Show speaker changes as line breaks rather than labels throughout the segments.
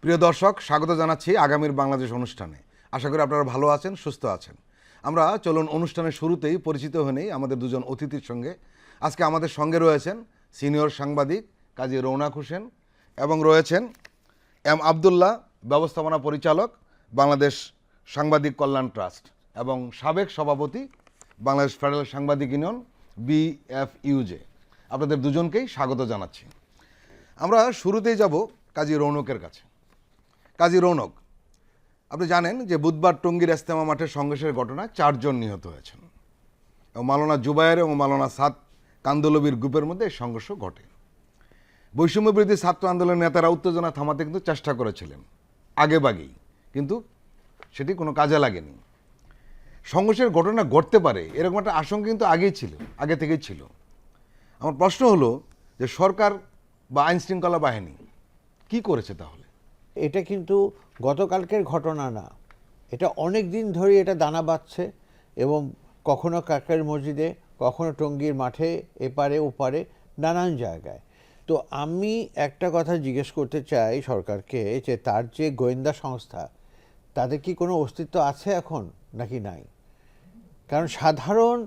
প্রিয় দর্শক, স্বাগত জানাচ্ছি আগামীর বাংলাদেশ অনুষ্ঠানে। আশা করি আপনারা ভালো আছেন, সুস্থ আছেন। আমরা চলুন অনুষ্ঠানের শুরুতেই পরিচিত হয়ে নেই আমাদের দুজন অতিথির সঙ্গে। আজকে আমাদের সঙ্গে রয়েছেন সিনিয়র সাংবাদিক কাজী রৌনক হোসেন এবং রয়েছেন এম আবদুল্লাহ, ব্যবস্থাপনা পরিচালক, বাংলাদেশ সাংবাদিক কল্যাণ ট্রাস্ট এবং সাবেক সভাপতি বাংলাদেশ ফেডারেল সাংবাদিক ইউনিয়ন BFUJ। আপনাদের দুজনকেই স্বাগত জানাচ্ছি। আমরা শুরুতেই যাব কাজী রৌনকের কাছে। কাজী রৌনক, আপনি জানেন যে বুধবার টঙ্গীর ইজতেমা মাঠে সংঘর্ষের ঘটনায় 4 জন নিহত হয়েছেন এবং মাওলানা জুবায়ের এবং মাওলানা সাদ কান্দলবির গ্রুপের মধ্যে এই সংঘর্ষ ঘটে। বৈষম্য বিরোধী ছাত্র আন্দোলনের নেতারা উত্তেজনা থামাতে কিন্তু চেষ্টা করেছিলেন আগেভাগেই, কিন্তু সেটি কোনো কাজে লাগেনি। সংঘর্ষের ঘটনা ঘটতে পারে এরকম একটা আশঙ্কা কিন্তু আগে থেকেই ছিল। আমার প্রশ্ন হলো যে সরকার বা আইনশৃঙ্খলা বাহিনী কি করেছে তাহলে?
এটা কিন্তু গতকালকের ঘটনা না, এটা অনেক দিন ধরে এটা দানা বাঁধছে এবং কখনো কাকের মসজিদে, কখনো টঙ্গীর মাঠে, এপারে ওপারে নানান জায়গায়। তো আমি একটা কথা জিজ্ঞেস করতে চাই সরকারকে, যে তার যে গোয়েন্দা সংস্থা, তাদের কি কোনো অস্তিত্ব আছে এখন নাকি নাই? কারণ সাধারণ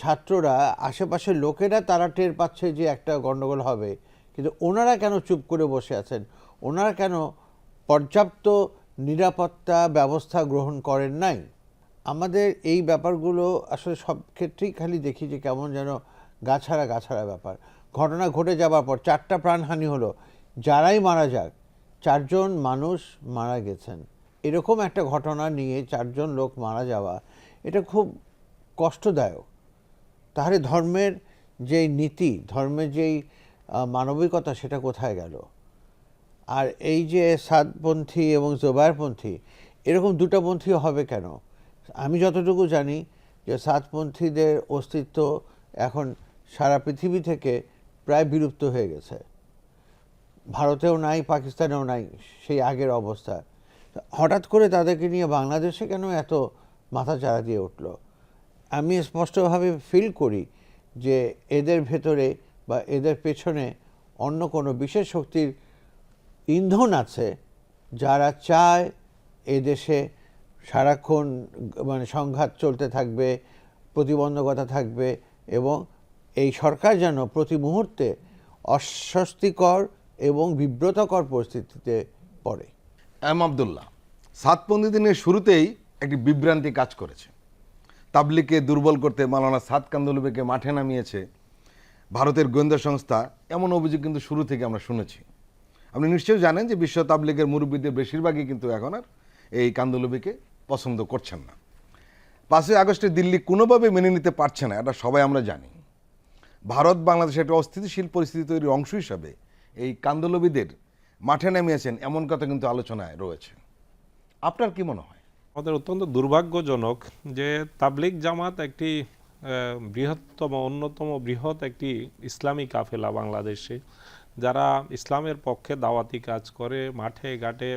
ছাত্ররা, আশেপাশের লোকেরা তারা টের পাচ্ছে যে একটা গণ্ডগোল হবে, কিন্তু ওনারা কেন চুপ করে বসে আছেন? ওনারা কেন পর্যাপ্ত নিরাপত্তা ব্যবস্থা গ্রহণ করেন নাই? আমাদের এই ব্যাপারগুলো আসলে সব ক্ষেত্রেই খালি দেখি যে কেমন যেন গাছাড়া ব্যাপার। ঘটনা ঘটে যাবার পর 4টা প্রাণহানি হলো, যারাই মারা যাক 4 জন মানুষ মারা গেছেন। এরকম একটা ঘটনা নিয়ে 4 জন লোক মারা যাওয়া, এটা খুব কষ্টদায়ক। তাহলে ধর্মের যেই নীতি, ধর্মের যেই মানবিকতা, সেটা কোথায় গেল? আর এই যে সাদপন্থী এবং জোবায়েরপন্থী, এরকম 2টা পন্থী হবে কেন? আমি যতটুকু জানি যে সাদপন্থীদের অস্তিত্ব এখন সারা পৃথিবী থেকে প্রায় বিলুপ্ত হয়ে গেছে। ভারতেও নাই, পাকিস্তানেও নাই সেই আগের অবস্থা। হঠাৎ করে তাদেরকে নিয়ে বাংলাদেশে কেন এত মাথাচাড়া দিয়ে উঠল? আমি স্পষ্টভাবে ফিল করি যে এদের ভেতরে বা এদের পেছনে অন্য কোনো বিশেষ শক্তির ইন্ধন আছে, যারা চায় এদেশে সারাক্ষণ সংঘাত চলতে থাকবে, প্রতিবন্ধকতা থাকবে এবং এই সরকার যেন প্রতি মুহূর্তে অস্বস্তিকর এবং বিব্রতকর পরিস্থিতিতে পড়ে।
এম আবদুল্লাহ, সাদপন্থী দিনের শুরুতেই একটি বিভ্রান্তি কাজ করেছে। তাবলিগকে দুর্বল করতে মাওলানা সাদ কান্দলবিকে মাঠে নামিয়েছে ভারতের গোয়েন্দা সংস্থা, এমন অভিযোগ কিন্তু শুরু থেকে আমরা শুনেছি। আপনি নিশ্চয়ই জানেন যে বিশ্ব তাবলিগের মুরব্বীদের বেশিরভাগই কিন্তু এখন আর এই কান্দলবিকে পছন্দ করছেন না। 5ই আগস্টে দিল্লি কোনোভাবে মেনে নিতে পারছে না, এটা সবাই আমরা জানি। ভারত বাংলাদেশের একটা অস্থিতিশীল পরিস্থিতি তৈরির অংশ হিসাবে এই কান্দলবিদের মাঠে নামিয়েছেন, এমন কথা কিন্তু আলোচনায় রয়েছে। আপনার কি মনে হয়?
আমাদের অত্যন্ত দুর্ভাগ্যজনক যে তাবলিগ জামাত একটি অন্যতম বৃহৎ একটি ইসলামী কাফেলা বাংলাদেশে, যারা ইসলামের পক্ষে দাওয়াতি কাজ করে, মাঠে ঘাটে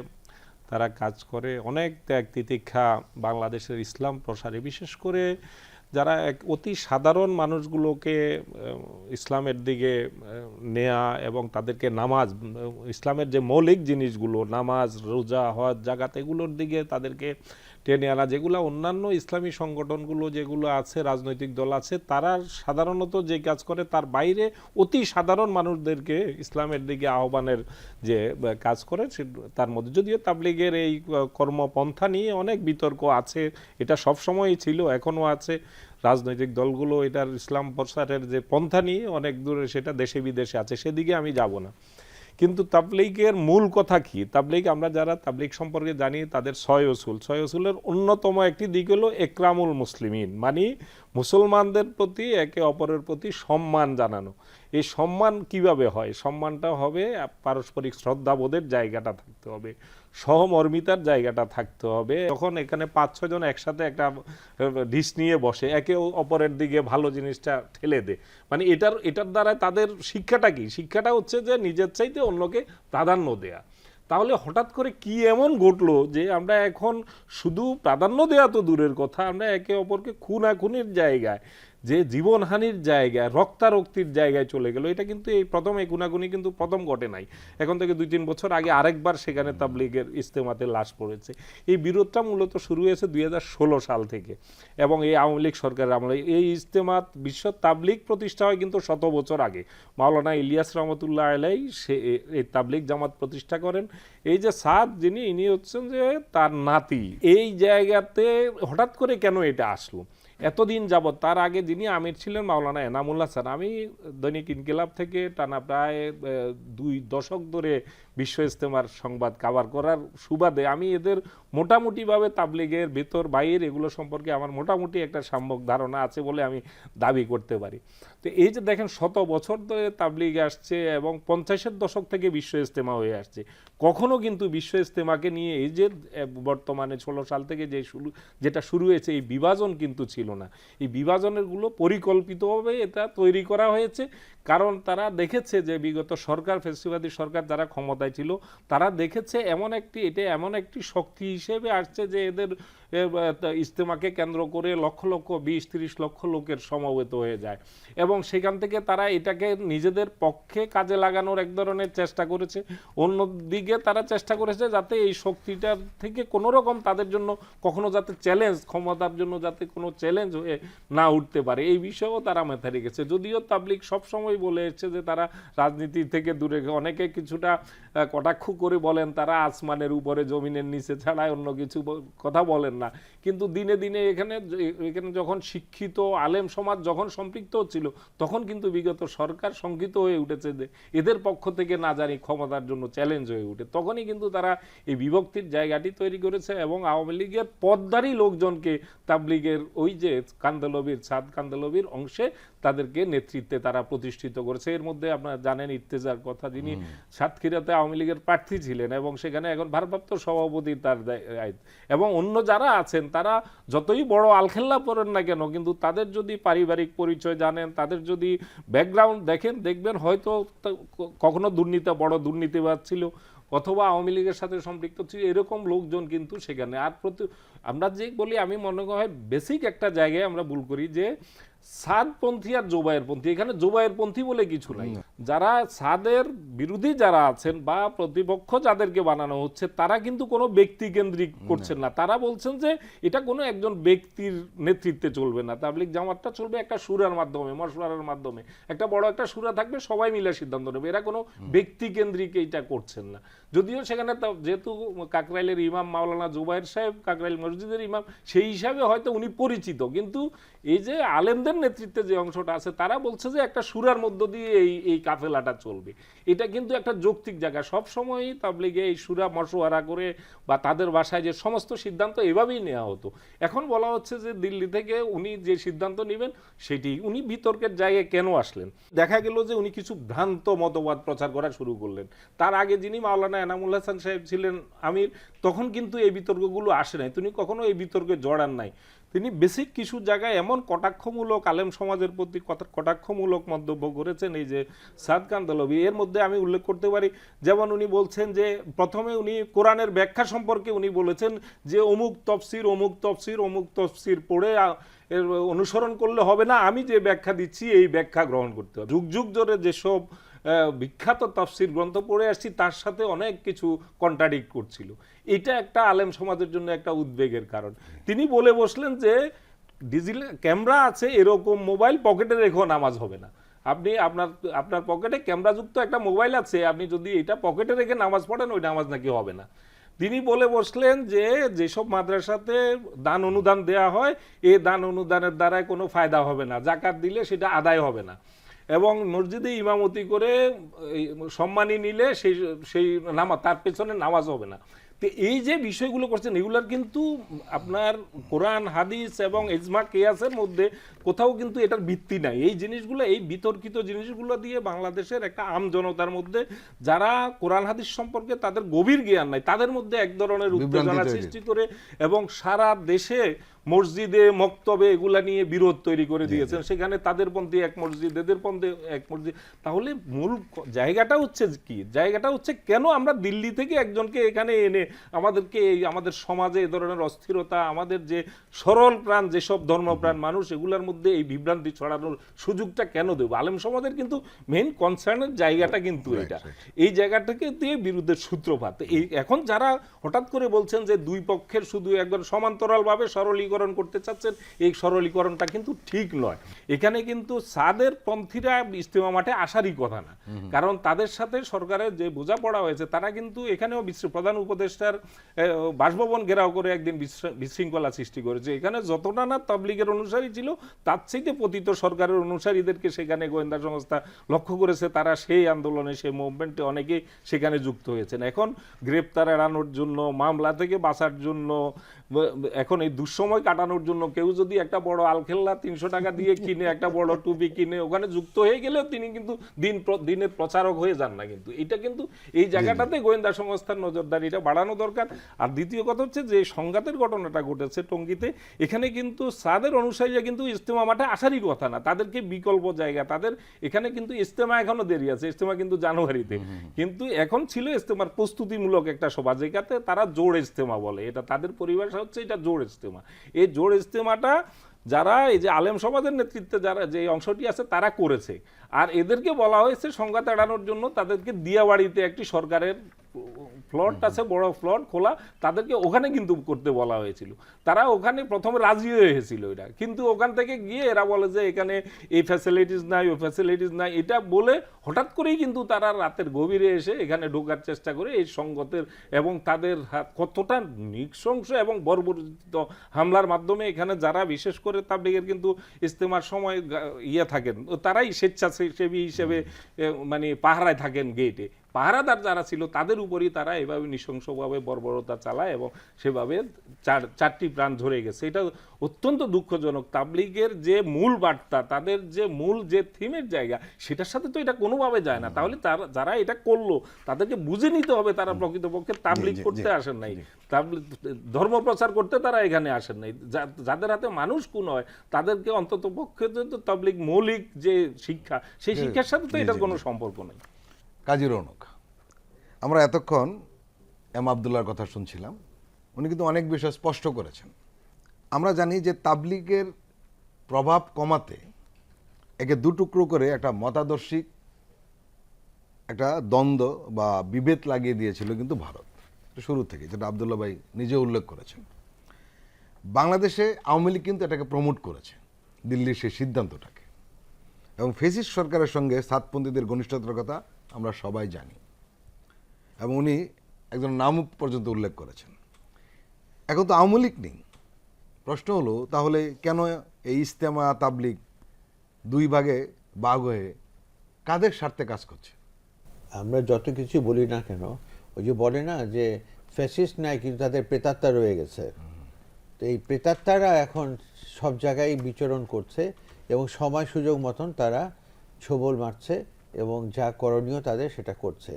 তারা কাজ করে, অনেক ত্যাগ তিতিক্ষা বাংলাদেশের ইসলাম প্রসারে, বিশেষ করে যারা অতি সাধারণ মানুষগুলোকে ইসলামের দিকে নেয়া এবং তাদেরকে নামাজ, ইসলামের যে মৌলিক জিনিসগুলো, নামাজ, রোজা, হজ, জাকাত, এগুলোর দিকে তাদেরকে টেনে আনা, যেগুলো অন্যান্য ইসলামী সংগঠনগুলো যেগুলো আছে, রাজনৈতিক দল আছে, তারা সাধারণত যে কাজ করে তার বাইরে অতি সাধারণ মানুষদেরকে ইসলামের দিকে আহ্বানের যে কাজ করে, তার মধ্যে যদিও তাবলিগের এই কর্মপন্থা নিয়ে অনেক বিতর্ক আছে, এটা সবসময়ই ছিল, এখনও আছে। রাজনৈতিক দলগুলো এটার ইসলাম প্রচারের যে পন্থা নিয়ে অনেক দূরে, সেটা দেশে বিদেশে আছে, সেদিকে আমি যাব না। কিন্তু তাবলিগের মূল কথা কি? তাবলিগ, আমরা যারা তাবলিগ সম্পর্কে জানি, তাদের 6 উসুলের অন্যতম একটি দিক হলো একরামুল মুসলিমিন, মানে মুসলমানদের প্রতি একে অপরের প্রতি সম্মান জানানো। এই সম্মান কিভাবে হয়? সম্মানটা হবে পারস্পরিক শ্রদ্ধাবোধের জায়গাটা থাকতে হবে, সহমর্মিতার জায়গাটা থাকতে হবে। যখন এখানে 5-6 জন একসাথে একটা ডিশ নিয়ে বসে, একে অপরের দিকে ভালো জিনিসটা ঠেলে দেয়, মানে এটার দ্বারা তাদের শিক্ষাটা কি? শিক্ষাটা হচ্ছে যে নিজের চাইতে অন্যকে প্রাধান্য দেয়া। তাহলে হঠাৎ করে কি এমন ঘটলো যে আমরা এখন শুধু প্রাধান্য দেওয়া তো দূরের কথা, আমরা একে অপরকে খুনাখুনির জায়গায় যে জীবনহানির জায়গায় রক্তারক্তির জায়গায় চলে গেল, এটা কিন্তু এই প্রথম এই গুণাগুণি কিন্তু প্রথম ঘটে নাই, এখন থেকে 2-3 বছর আগে আরেকবার সেখানে তাবলিগের ইজতেমাতে লাশ পড়েছে। এই বিরোধটা মূলত শুরু হয়েছে 2016 সাল থেকে, এবং এই আওয়ামী লীগ সরকারের আমলে এই ইজতেমাত বিশ্ব তাবলিগ প্রতিষ্ঠা হয় কিন্তু 100 বছর আগে। মাওলানা ইলিয়াস রহমতুল্লাহ আলাই সে এই তাবলিগ জামাত প্রতিষ্ঠা করেন। এই যে সাদ যিনি, ইনি হচ্ছেন যে তার নাতি। এই জায়গাতে হঠাৎ করে কেন এটা আসলো এতদিন যাবৎ? তার আগে যিনি আমির ছিলেন মাওলানা এনামুল্লাহ স্যার। আমি দৈনিক ইনকিলাব থেকে টানা প্রায় 2 দশক ধরে বিশ্ব ইজতেমার সংবাদ কাভার করার সুবাদে আমি এদের মোটামুটিভাবে তাবলিগের ভেতর বাইর এগুলো সম্পর্কে আমার মোটামুটি একটা সম্যক ধারণা আছে বলে আমি দাবি করতে পারি। তো এই যে দেখেন 100 বছর ধরে তাবলিগ আসছে এবং 50-এর দশক থেকে বিশ্ব ইজতেমা হয়ে আসছে, কখনো কিন্তু বিশ্ব ইজতেমাকে নিয়ে এই যে বর্তমানে 16 সাল থেকে যেটা শুরু হয়েছে এই বিভাজন কিন্তু ছিল না। এই বিভাজনের গুলো পরিকল্পিতভাবে এটা তৈরি করা হয়েছে, কারণ তারা দেখেছে যে বিগত সরকার, ফ্যাসিবাদী সরকার যারা ক্ষমতায় ছিল, তারা দেখেছে এটা এমন একটি শক্তি হিসেবে আসছে যে এদের ইজতেমাকে কেন্দ্র করে লক্ষ লক্ষ 20-30 লক্ষ লোকের সমবেত হয়ে যায়, এবং সেখান থেকে তারা এটাকে নিজেদের পক্ষে কাজে লাগানোর এক ধরনের চেষ্টা করেছে। অন্যদিকে তারা চেষ্টা করেছে যাতে এই শক্তিটার থেকে কোনো রকম তাদের জন্য কখনো যাতে চ্যালেঞ্জ, ক্ষমতার জন্য যাতে কোনো চ্যালেঞ্জ হয়ে না উঠতে পারে, এই বিষয়েও তারা মাথায় রেখেছে। যদিও তাবলিগ সবসময় বলে এসছে যে তারা রাজনীতি থেকে দূরে, অনেকে কিছুটা কটাক্ষ করে বলেন তারা আসমানের উপরে জমিনের নিচে ছাড়া অন্য কিছু কথা বলেন না, কিন্তু দিনে দিনে এখানে যখন শিক্ষিত আলেম সমাজ যখন সম্পৃক্ত হচ্ছিল, তখন কিন্তু বিগত সরকার শঙ্কিত হয়ে উঠেছে যে এদের পক্ষ থেকে না জানি ক্ষমতার জন্য চ্যালেঞ্জ হয়ে উঠে, তখনই কিন্তু তারা এই বিভক্তির জায়গাটি তৈরি করেছে এবং আওয়ামী লীগের পদধারী লোকজনকে তাবলিগের ওই যে কান্দেলবির, সাদ কান্দেলবির অংশে তাদেরকে নেতৃত্বে তারা প্রতিষ্ঠিত করেছে। এর মধ্যে আপনারা জানেন ইর্তেজার কথা, যিনি সাতক্ষীরাতে আওয়ামী লীগের প্রার্থী ছিলেন এবং সেখানে এখন ভারপ্রাপ্ত সভাপতি তার দায়িত্ব, এবং অন্য যারা আছেন তারা যতই বড় আলখেল্লা পড়েন না কেন, কিন্তু তাদের যদি পারিবারিক পরিচয় জানেন, তাদের যদি ব্যাকগ্রাউন্ড দেখেন, দেখবেন হয়তো কখনো বড় দুর্নীতিবাদ ছিল অথবা আওয়ামী লীগের সাথে সম্পৃক্ত ছিল, এরকম লোকজন কিন্তু সেখানে। আর আমরা যে বলি, আমি মনে হয় বেসিক একটা জায়গায় আমরা ভুল করি যে সাদপন্থী আর জোবায়েরপন্থী, এখানে জোবায়েরপন্থী বলে কিছু নাই। যারা সাদের বিরোধী যারা আছেন বা প্রতিপক্ষ যাদেরকে বানানো হচ্ছে, তারা কিন্তু কোনো ব্যক্তি কেন্দ্রিক করছেন না। তারা বলছেন যে এটা কোনো একজন ব্যক্তির নেতৃত্বে চলবে না, তাবলিগ জামাতটা চলবে একটা সুরার মাধ্যমে, মশওয়ারার মাধ্যমে, একটা বড় একটা সুরা থাকবে, সবাই মিলে সিদ্ধান্ত নেবে। এরা কোনো ব্যক্তি কেন্দ্রিক এইটা করছেন না। যদিও সেখানে যেহেতু কাকরাইলের ইমাম মাওলানা জুবায়ের সাহেব কাকরাইল মসজিদের ইমাম, সেই হিসাবে হয়তো উনি পরিচিত, কিন্তু এই যে আলেমদের নেতৃত্বে যে অংশটা আছে তারা বলছে যে একটা সুরার মধ্য দিয়ে এই কাফেলাটা চলবে। এটা কিন্তু একটা যৌক্তিক জায়গা। সব সময়ই তাবলিগে এই সুরা মশওয়ারা করে বা তাদের ভাষায় যে সমস্ত সিদ্ধান্ত এভাবেই নেওয়া হতো। এখন বলা হচ্ছে যে দিল্লি থেকে উনি যে সিদ্ধান্ত নেবেন সেটি, উনি বিতর্কের জায়গায় কেন আসলেন? দেখা গেল যে উনি কিছু ভ্রান্ত মতবাদ প্রচার করা শুরু করলেন। তার আগে যিনি মাওলানা এনামুল হাসান সাহেব ছিলেন আমির, তখন কিন্তু এই বিতর্কগুলো আসে নাই, তিনি কখনো এই বিতর্কে জড়ান নাই। তিনি বেসিক কিছু জায়গায় এমন কটাক্ষমূলক আলেম সমাজের প্রতি কটাক্ষমূলক মন্তব্য করেছেন, এই যে সাদ কান্দেলভি। এর মধ্যে আমি উল্লেখ করতে পারি, যেমন উনি বলছেন যে প্রথমে উনি কোরআনের ব্যাখ্যা সম্পর্কে উনি বলেছেন যে অমুক তফসির পড়ে এর অনুসরণ করলে হবে না, আমি যে ব্যাখ্যা দিচ্ছি এই ব্যাখ্যা গ্রহণ করতে হবে। যুগ যুগ ধরে যেসব বিখ্যাত তাফসির গ্রন্থ পড়ে আসছি তার সাথে অনেক কিছু কন্ট্রাডিক্ট করছিল। এটা একটা আলেম সমাজের জন্য একটা উদ্বেগের কারণ। তিনি বলে বসলেন যে ডিজিটাল ক্যামেরা আছে এরকম মোবাইল পকেটে রেখেও নামাজ হবে না। আপনি আপনার পকেটে ক্যামেরাযুক্ত একটা মোবাইল আছে, আপনি যদি এটা পকেটে রেখে নামাজ পড়েন ওই নামাজ নাকি হবে না। তিনি বলে বসলেন যে যেসব মাদ্রাসাতে দান অনুদান দেয়া হয়, এই দান অনুদানের দ্বারাই কোনো ফায়দা হবে না, জাকাত দিলে সেটা আদায় হবে না, এবং মসজিদে ইমামতি করে সম্মানী নিলে সেই নামাজ, তার পেছনে নামাজ হবে না। তো এই যে বিষয়গুলো করছেন, এগুলার কিন্তু আপনার কোরআন হাদিস এবং ইজমা কিয়াসের মধ্যে কোথাও কিন্তু এটার ভিত্তি নাই। এই জিনিসগুলো, এই বিতর্কিত জিনিসগুলো দিয়ে বাংলাদেশের একটা আম জনতার মধ্যে যারা কোরআন হাদিস সম্পর্কে তাদের গভীর জ্ঞান নাই, তাদের মধ্যে এক ধরনের উত্তেজনা সৃষ্টি করে এবং সারা দেশে মসজিদে মক্তবে এগুলা নিয়ে বিরোধ তৈরি করে দিয়েছেন, সেখানে তাদের পন্থী এক মসজিদ, এদের পন্থী এক মসজিদ। তাহলে মূল জায়গাটা হচ্ছে কি? জায়গাটা হচ্ছে কেন আমরা দিল্লি থেকে একজনকে এখানে এনে আমাদেরকে আমাদের সমাজে এ ধরনের অস্থিরতা, আমাদের যে সরল প্রাণ যেসব ধর্মপ্রাণ মানুষ, এগুলোর মধ্যে এই বিভ্রান্তি ছড়ানোর সুযোগটা কেন দেব? আলেম সমাজের কিন্তু মেইন কনসার্নের জায়গাটা কিন্তু এটা, এই জায়গাটাকে দিয়ে বিরুদ্ধের সূত্রপাত। এই এখন যারা হঠাৎ করে বলছেন যে দুই পক্ষের শুধু একবার সমান্তরালভাবে সরলীকরণ করতে চাচ্ছেন, এই সরলীকরণটা কিন্তু ঠিক নয়। এখানে কিন্তু সাদের পন্থীরা ইজতেমা মাঠে আসারই কথা না, কারণ তাদের সাথে সরকারের যে বোঝাপড়া হয়েছে, তারা কিন্তু এখানেও প্রধান উপদেষ্টার বাসভবন ঘেরাও করে একদিন বিশৃঙ্খলা সৃষ্টি করেছে। এখানে যতটা না তাবলিগের অনুসারী ছিল, তার থেকে পতিত সরকারের অনুসারীদেরকে সেখানে গোয়েন্দা সংস্থা লক্ষ্য করেছে, তারা সেই আন্দোলনে, সেই মুভমেন্টে অনেকেই সেখানে যুক্ত হয়েছেন। এখন গ্রেপ্তার এড়ানোর জন্য, মামলা থেকে বাঁচার জন্য, এখন এই দুঃসময় কাটানোর জন্য কেউ যদি একটা বড় আলখেল্লা 300 টাকা দিয়ে কিনে, একটা বড় টুপি কিনে ওখানে যুক্ত হয়ে গেলেও তিনি কিন্তু দিনের প্রচারক হয়ে যান না। কিন্তু এটা কিন্তু এই জায়গাটাতে গোয়েন্দা সংস্থার নজরদারিটা বাড়ানো দরকার। আর দ্বিতীয় কথা হচ্ছে যে সংঘাতের ঘটনাটা ঘটেছে টঙ্গীতে, এখানে কিন্তু সাদের অনুসারীরা কিন্তু ইজতেমা মাঠে আসারই কথা না, তাদেরকে বিকল্প জায়গা, তাদের এখানে কিন্তু ইজতেমা এখনো দেরি আছে, ইজতেমা কিন্তু জানুয়ারিতে, কিন্তু এখন ছিল ইজতেমার প্রস্তুতিমূলক একটা সভা, যেটাতে তারা জোড় ইজতেমা বলে, এটা তাদের পরিভাষা হচ্ছে এটা জোড় ইজতেমা। এই জোড় ইজতেমাটা যারা এই যে আলেম সমাজের নেতৃত্বে যারা যে অংশটি আছে তারা করেছে, আর এদেরকে বলা হয়েছে সংঘাত এড়ানোর জন্য তাদেরকে দিয়াবাড়িতে একটি সরকারের প্লট আছে, বড় প্লট খোলা, তাদেরকে ওখানে কিন্তু করতে বলা হয়েছিল। তারা ওখানে প্রথমে রাজি হয়েছিল এটা, কিন্তু ওখান থেকে গিয়ে এরা বলে যে এখানে এই ফ্যাসিলিটিস নাই, ওই ফ্যাসিলিটিস নাই, এটা বলে হঠাৎ করেই কিন্তু তারা রাতের গভীরে এসে এখানে ঢোকার চেষ্টা করে এই সংঘাতের এবং তাদের কতটা নৃশংস এবং বর্বরিত হামলার মাধ্যমে এখানে যারা বিশেষ করে তাবলীগের কিন্তু ইজতেমার সময় থাকেন, তারাই স্বেচ্ছাসেবী হিসেবে মানে পাহারায় থাকেন গেটে, পাহারাদার যারা ছিল তাদের উপরই তারা এভাবে নৃশংসভাবে বর্বরতা চালায় এবং সেভাবে চারটি প্রাণ ঝরে গেছে। এটা অত্যন্ত দুঃখজনক। তাবলীগের যে মূল বার্তা, তাদের যে মূল যে থিমের জায়গা, সেটার সাথে তো এটা কোনোভাবে যায় না। তাহলে যারা এটা করলো তাদেরকে বুঝে নিতে হবে তারা প্রকৃতপক্ষে তাবলীগ করতে আসেন নাই, ধর্ম প্রচার করতে তারা এখানে আসেন নাই। যাদের হাতে মানুষ খুন হয় তাদেরকে অন্তত পক্ষে তাবলীগ মৌলিক যে শিক্ষা, সেই শিক্ষার সাথে তো এটার কোনো সম্পর্ক নেই।
কাজী রৌনক, আমরা এতক্ষণ এম আবদুল্লাহর কথা শুনছিলাম, উনি কিন্তু অনেক বিষয় স্পষ্ট করেছেন। আমরা জানি যে তাবলীগের প্রভাব কমাতে একে দুটুকরো করে একটা মতাদর্শিক একটা দ্বন্দ্ব বা বিভেদ লাগিয়ে দিয়েছিল কিন্তু ভারত শুরু থেকে, যেটা আবদুল্লাহ ভাই নিজে উল্লেখ করেছেন। বাংলাদেশে আওয়ামী লীগ কিন্তু এটাকে প্রমোট করেছে, দিল্লির সেই সিদ্ধান্তটাকে, এবং ফেসিস্ট সরকারের সঙ্গে সাতপন্থীদের ঘনিষ্ঠতার কথা আমরা সবাই জানি, এবং উনি একজন নাম পর্যন্ত উল্লেখ করেছেন। এখন তো আওয়ামী লীগ নেই, প্রশ্ন হলো তাহলে কেন এই ইজতেমা তাবলীগ দুই ভাগে ভাগ হয়ে কাদের স্বার্থে কাজ করছে?
আমরা যত কিছু বলি না কেন, ওই যে বলে না যে ফ্যাসিস্ট নাই কিন্তু তাদের প্রেতাত্মা রয়ে গেছে, তো এই প্রেতাত্মারা এখন সব জায়গায় বিচরণ করছে এবং সময় সুযোগ মতন তারা ছোবল মারছে এবং যা করণীয় তাদের সেটা করছে।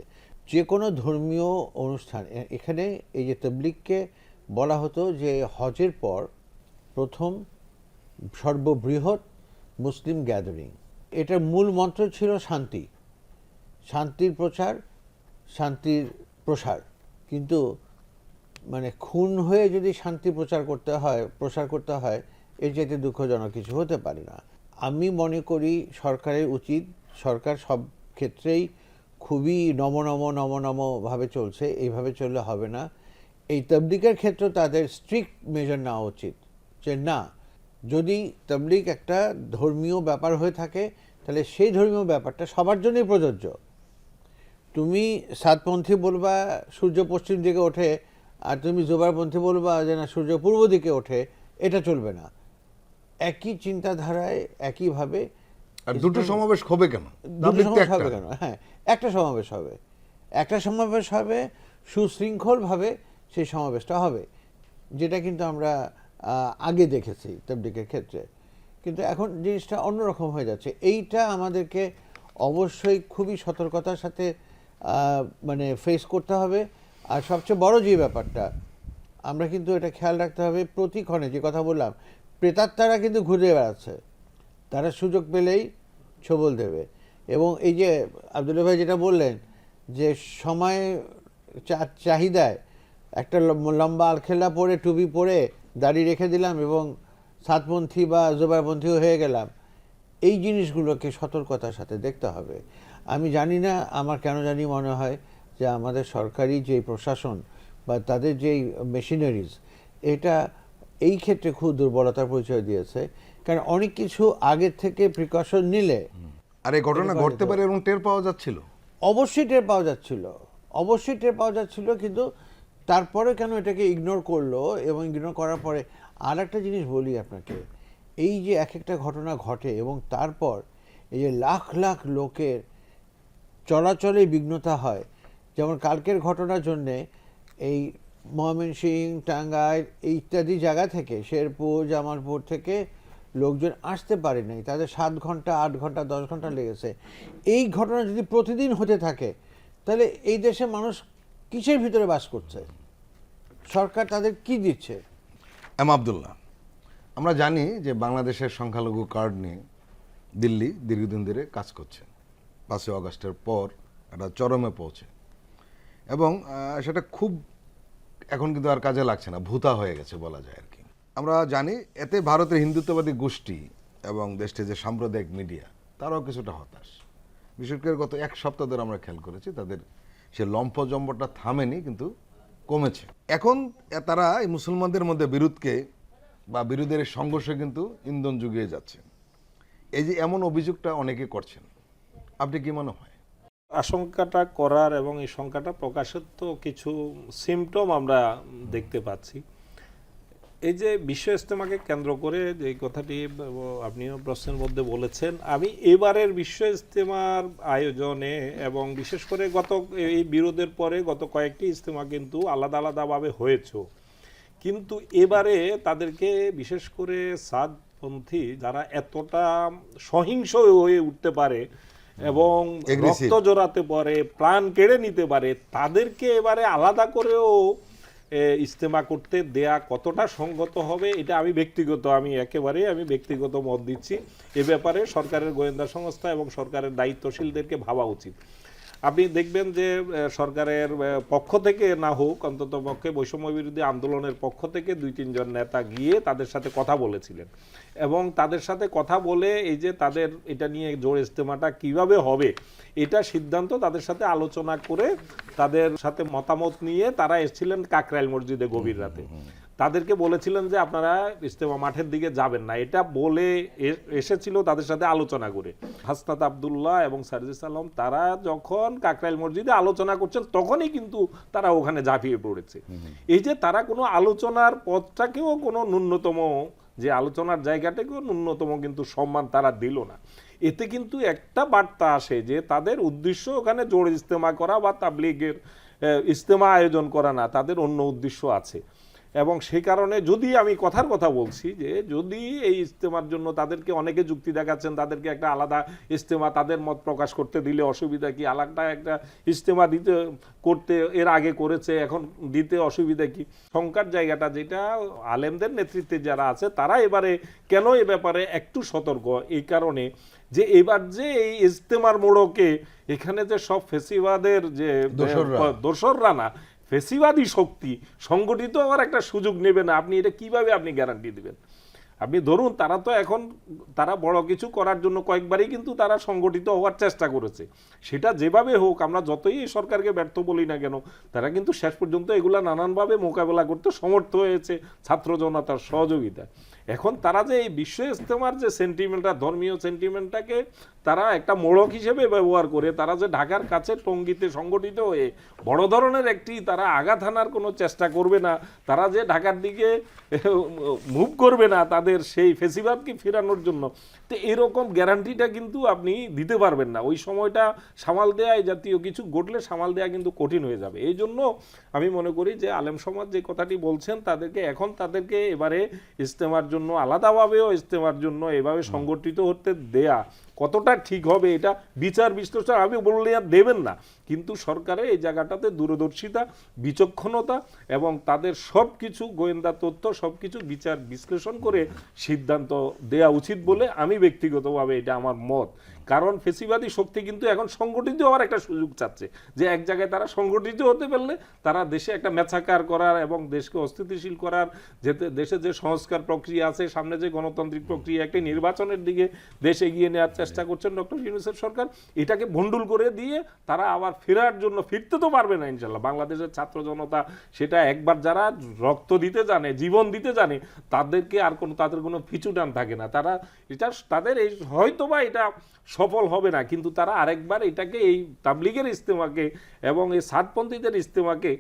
যে কোনো ধর্মীয় অনুষ্ঠান, এখানে এই যে তাবলীগকে বলা হতো যে হজের পর প্রথম সর্ববৃহৎ মুসলিম গ্যাদারিং, এটার মূল মন্ত্র ছিল শান্তি, শান্তির প্রচার, শান্তির প্রসার। কিন্তু মানে খুন হয়ে যদি শান্তি প্রসার করতে হয় এর চাইতে দুঃখজনক কিছু হতে পারে না। আমি মনে করি সরকারের উচিত, সরকার সব ক্ষেত্রেই খুবই নমভাবে চলছে, এইভাবে চললে হবে না। এই তাবলীগের ক্ষেত্রে তাদের স্ট্রিক্ট মেজার নেওয়া উচিত যে না, যদি তাবলীগ একটা ধর্মীয় ব্যাপার হয়ে থাকে তাহলে সেই ধর্মীয় ব্যাপারটা সবার জন্যই প্রযোজ্য। তুমি সাতপন্থী বলবা সূর্য পশ্চিম দিকে ওঠে, আর তুমি জোবারপন্থী বলবা যে না সূর্য পূর্ব দিকে ওঠে, এটা চলবে না। একই চিন্তাধারায় একইভাবে
আর দুটো সমাবেশ হবে কেন?
দুটো সমাবেশ হবে কেন? হ্যাঁ, একটা সমাবেশ হবে, সুশৃঙ্খলভাবে সেই সমাবেশটা হবে, যেটা কিন্তু আমরা আগে দেখেছি তাবলীগের ক্ষেত্রে। কিন্তু এখন জিনিসটা অন্যরকম হয়ে যাচ্ছে। এইটা আমাদেরকে অবশ্যই খুবই সতর্কতার সাথে মানে ফেস করতে হবে। আর সবচেয়ে বড় যে ব্যাপারটা, আমরা কিন্তু এটা খেয়াল রাখতে হবে, প্রতিক্ষণে যে কথা বললাম, প্রেতাত্মারা কিন্তু ঘুরে বেড়াচ্ছে, তারা সুযোগ পেলেই ছবল দেবে। এবং এই যে আব্দুল্লাহ ভাই যেটা বললেন যে সময় চাহিদায় একটা লম্বা আলখেল্লা পরে টুপি পরে দাড়ি রেখে দিলাম এবং সাতপন্থী বা জোবারপন্থীও হয়ে গেলাম, এই জিনিসগুলোকে সতর্কতার সাথে দেখতে হবে। আমি জানি না, আমার কেন জানি মনে হয় যে আমাদের সরকারি যে প্রশাসন বা তাদের যেই মেশিনারিজ, এটা এই ক্ষেত্রে খুব দুর্বলতার পরিচয় দিয়েছে। কারণ অনেক কিছু আগের থেকে প্রিকশন নিলে
আর এই ঘটনা ঘটতে পারে এবং টের পাওয়া যাচ্ছিল।
অবশ্যই টের পাওয়া যাচ্ছিল, অবশ্যই টের পাওয়া যাচ্ছিল, কিন্তু তারপরে কেন এটাকে ইগনোর করলো? এবং ইগনোর করার পরে আর একটা জিনিস বলি আপনাকে, এই যে এক একটা ঘটনা ঘটে এবং তারপর এই যে লাখ লাখ লোকের চলাচলে বিঘ্নতা হয়, যেমন কালকের ঘটনার জন্যে এই ময়মনসিংহ, টাঙ্গাইল এই ইত্যাদি জায়গা থেকে, শেরপুর, জামালপুর থেকে লোকজন আসতে পারে নাই, তাদের 7 ঘন্টা, 8 ঘন্টা, 10 ঘন্টা লেগেছে। এই ঘটনা যদি প্রতিদিন হতে থাকে, তাহলে এই দেশে মানুষ কিসের ভিতরে বাস করছে? সরকার তাদের কি দিচ্ছে?
আবদুল্লাহ, আমরা জানি যে বাংলাদেশের সংখ্যালঘু কার্ড নিয়ে দিল্লি দীর্ঘদিন ধরে কাজ করছে। 5ই আগস্টের পর একটা চরমে পৌঁছে এবং সেটা খুব এখন কিন্তু আর কাজে লাগছে না, ভূতা হয়ে গেছে বলা যায় আর কি। আমরা জানি এতে ভারতের হিন্দুত্ববাদী গোষ্ঠী এবং দেশটির যে সাম্প্রদায়িক মিডিয়া তারাও কিছুটা হতাশ। বিশেষ করে গত 1 সপ্তাহ ধরে আমরা খেয়াল করেছি তাদের সে লম্ফজম্বটা থামেনি, কিন্তু কমেছে। এখন তারা এই মুসলমানদের মধ্যে বিরোধকে বা বিরোধের সংঘর্ষে কিন্তু ইন্ধন জুগিয়ে যাচ্ছে। এই যে এমন অভিযোগটা অনেকে করছেন, আপনি কি মনে হয়?
আশঙ্কাটা করার এবং এই শঙ্কাটা প্রকাশের তো কিছু সিমটম আমরা দেখতে পাচ্ছি। এই যে বিশ্ব ইজতেমাকে কেন্দ্র করে যে কথাটি আপনিও প্রশ্নের মধ্যে বলেছেন, আমি এবারের বিশ্ব ইজতেমার আয়োজনে এবং বিশেষ করে গত এই বিরোধের পরে গত কয়েকটি ইজতেমা কিন্তু আলাদা আলাদাভাবে হয়েছে, কিন্তু এবারে তাদেরকে বিশেষ করে সাদপন্থী যারা এতটা সহিংস হয়ে উঠতে পারে এবং রক্ত জোড়াতে পারে, প্রাণ কেড়ে নিতে পারে, তাদেরকে এবারে আলাদা করেও ইজতেমা করতে দেয়া কতটা সঙ্গত হবে, এটা আমি ব্যক্তিগত মত দিচ্ছি। এ ব্যাপারে সরকারের গোয়েন্দা সংস্থা এবং সরকারের দায়িত্বশীলদেরকে ভাবা উচিত। আপনি দেখবেন যে সরকারের পক্ষ থেকে না হোক, অন্তত পক্ষে বৈষম্য বিরোধী আন্দোলনের পক্ষ থেকে 2-3 জন নেতা গিয়ে তাদের সাথে কথা বলেছিলেন এবং তাদের সাথে কথা বলে এই যে তাদের এটা নিয়ে জোড় ইজতেমাটা কিভাবে হবে এটা সিদ্ধান্ত তাদের সাথে আলোচনা করে তাদের সাথে মতামত নিয়ে তারা এসেছিলেন কাকরাইল মসজিদে গভীর রাতে। তাদেরকে বলেছিলেন যে আপনারা ইজতেমা মাঠের দিকে যাবেন না, এটা বলে এসেছিল তাদের সাথে আলোচনা করে। হাসনাত আব্দুল্লাহ এবং সার্জিস আলম তারা যখন কাকরাইল মসজিদে আলোচনা করছেন তখনই কিন্তু তারা ওখানে ঝাঁপিয়ে পড়েছে। এই যে তারা কোনো আলোচনার পথটাকেও কোনো ন্যূনতম, যে আলোচনার জায়গাটাকেও ন্যূনতম কিন্তু সম্মান তারা দিল না। এতে কিন্তু একটা বার্তা আসে যে তাদের উদ্দেশ্য ওখানে জোড় ইজতেমা করা বা তাবলীগের ইজতেমা আয়োজন করা না, তাদের অন্য উদ্দেশ্য আছে। এবং সেই কারণে যদি আমি কথার কথা বলছি যে যদি এই ইজতেমার জন্য তাদেরকে অনেকে যুক্তি দেখাচ্ছেন, তাদেরকে একটা আলাদা ইজতেমা তাদের মত প্রকাশ করতে দিলে অসুবিধা কি, আলাদা একটা ইজতেমা করতে এর আগে করেছে এখন দিতে অসুবিধা কি, শঙ্কার জায়গাটা যেটা আলেমদের নেতৃত্বে যারা আছে তারা এবারে কেন এ ব্যাপারে একটু সতর্ক, এই কারণে যে এবার যে এই ইজতেমার মোড়কে এখানে যে সব ফেসিবাদের যে দোসররা না, ফেসিবাদী শক্তি সংগঠিত হওয়ার একটা সুযোগ নেবে না, আপনি এটা কিভাবে আপনি গ্যারান্টি দিবেন? আপনি ধরুন তারা তো এখন তারা বড় কিছু করার জন্য কয়েকবারই কিন্তু তারা সংগঠিত হওয়ার চেষ্টা করেছে, সেটা যেভাবে হোক, আমরা যতই সরকারকে ব্যর্থ বলি না কেন, তারা কিন্তু শেষ পর্যন্ত এগুলা নানানভাবে মোকাবেলা করতে সমর্থ হয়েছে ছাত্র জনতার সহযোগিতা। এখন তারা যে এই বিশ্ব ইজতেমার যে সেন্টিমেন্টটা, ধর্মীয় সেন্টিমেন্টটাকে তারা একটা মোড়ক হিসেবে ব্যবহার করে তারা যে ঢাকার কাছে টঙ্গীতে সংগঠিত হয়ে বড় ধরনের একটি তারা আঘাত হানার কোনো চেষ্টা করবে না, তারা যে ঢাকার দিকে মুভ করবে না তাদের সেই ফেসিবাদকে ফেরানোর জন্য, তো এরকম গ্যারান্টিটা কিন্তু আপনি দিতে পারবেন না। ওই সময়টা সামাল দেয়া, এই জাতীয় কিছু ঘটলে সামাল দেয়া কিন্তু কঠিন হয়ে যাবে। এই জন্য আমি মনে করি যে আলেম সমাজ যে কথাটি বলছেন তাদেরকে এবারে ইজতেমার জন্য জন্য আলাদাভাবেও ইজতেমার জন্য এভাবে সংগঠিত হতে দেয়া কতটা ঠিক হবে এটা বিচার বিশ্লেষণ আমি বললে আর দেবেন না, কিন্তু সরকারের এই জায়গাটাতে দূরদর্শিতা, বিচক্ষণতা এবং তাদের সব কিছু গোয়েন্দা তথ্য সব কিছু বিচার বিশ্লেষণ করে সিদ্ধান্ত দেয়া উচিত বলে আমি ব্যক্তিগতভাবে এটা আমার মত। কারণ ফেসিবাদী শক্তি কিন্তু এখন সংগঠিত হওয়ার একটা সুযোগ চাচ্ছে, যে এক জায়গায় তারা সংগঠিত হতে পারলে তারা দেশে একটা মেছাকার করার এবং দেশকে অস্থিতিশীল করার, যেতে দেশে যে সংস্কার প্রক্রিয়া আছে, সামনে যে গণতান্ত্রিক প্রক্রিয়া, একটি নির্বাচনের দিকে দেশ এগিয়ে নেওয়ার চেষ্টা করছেন ডক্টর ইউনূসের সরকার, এটাকে ভণ্ডুল করে দিয়ে তারা আবার ফেরার জন্য, ফিরতে তো পারবে না ইনশাল্লাহ। বাংলাদেশের ছাত্র জনতা সেটা একবার যারা রক্ত দিতে জানে, জীবন দিতে জানে, তাদেরকে আর তাদের কোনো পিছুটান থাকে না। তারা এটা তাদের এই হয়তোবা এটা সফল হবে না, কিন্তু তারা আরেকবার এটাকে এই তাবলিগের ইজতেমাকে এবং এই সাতপন্থীদের ইজতেমাকে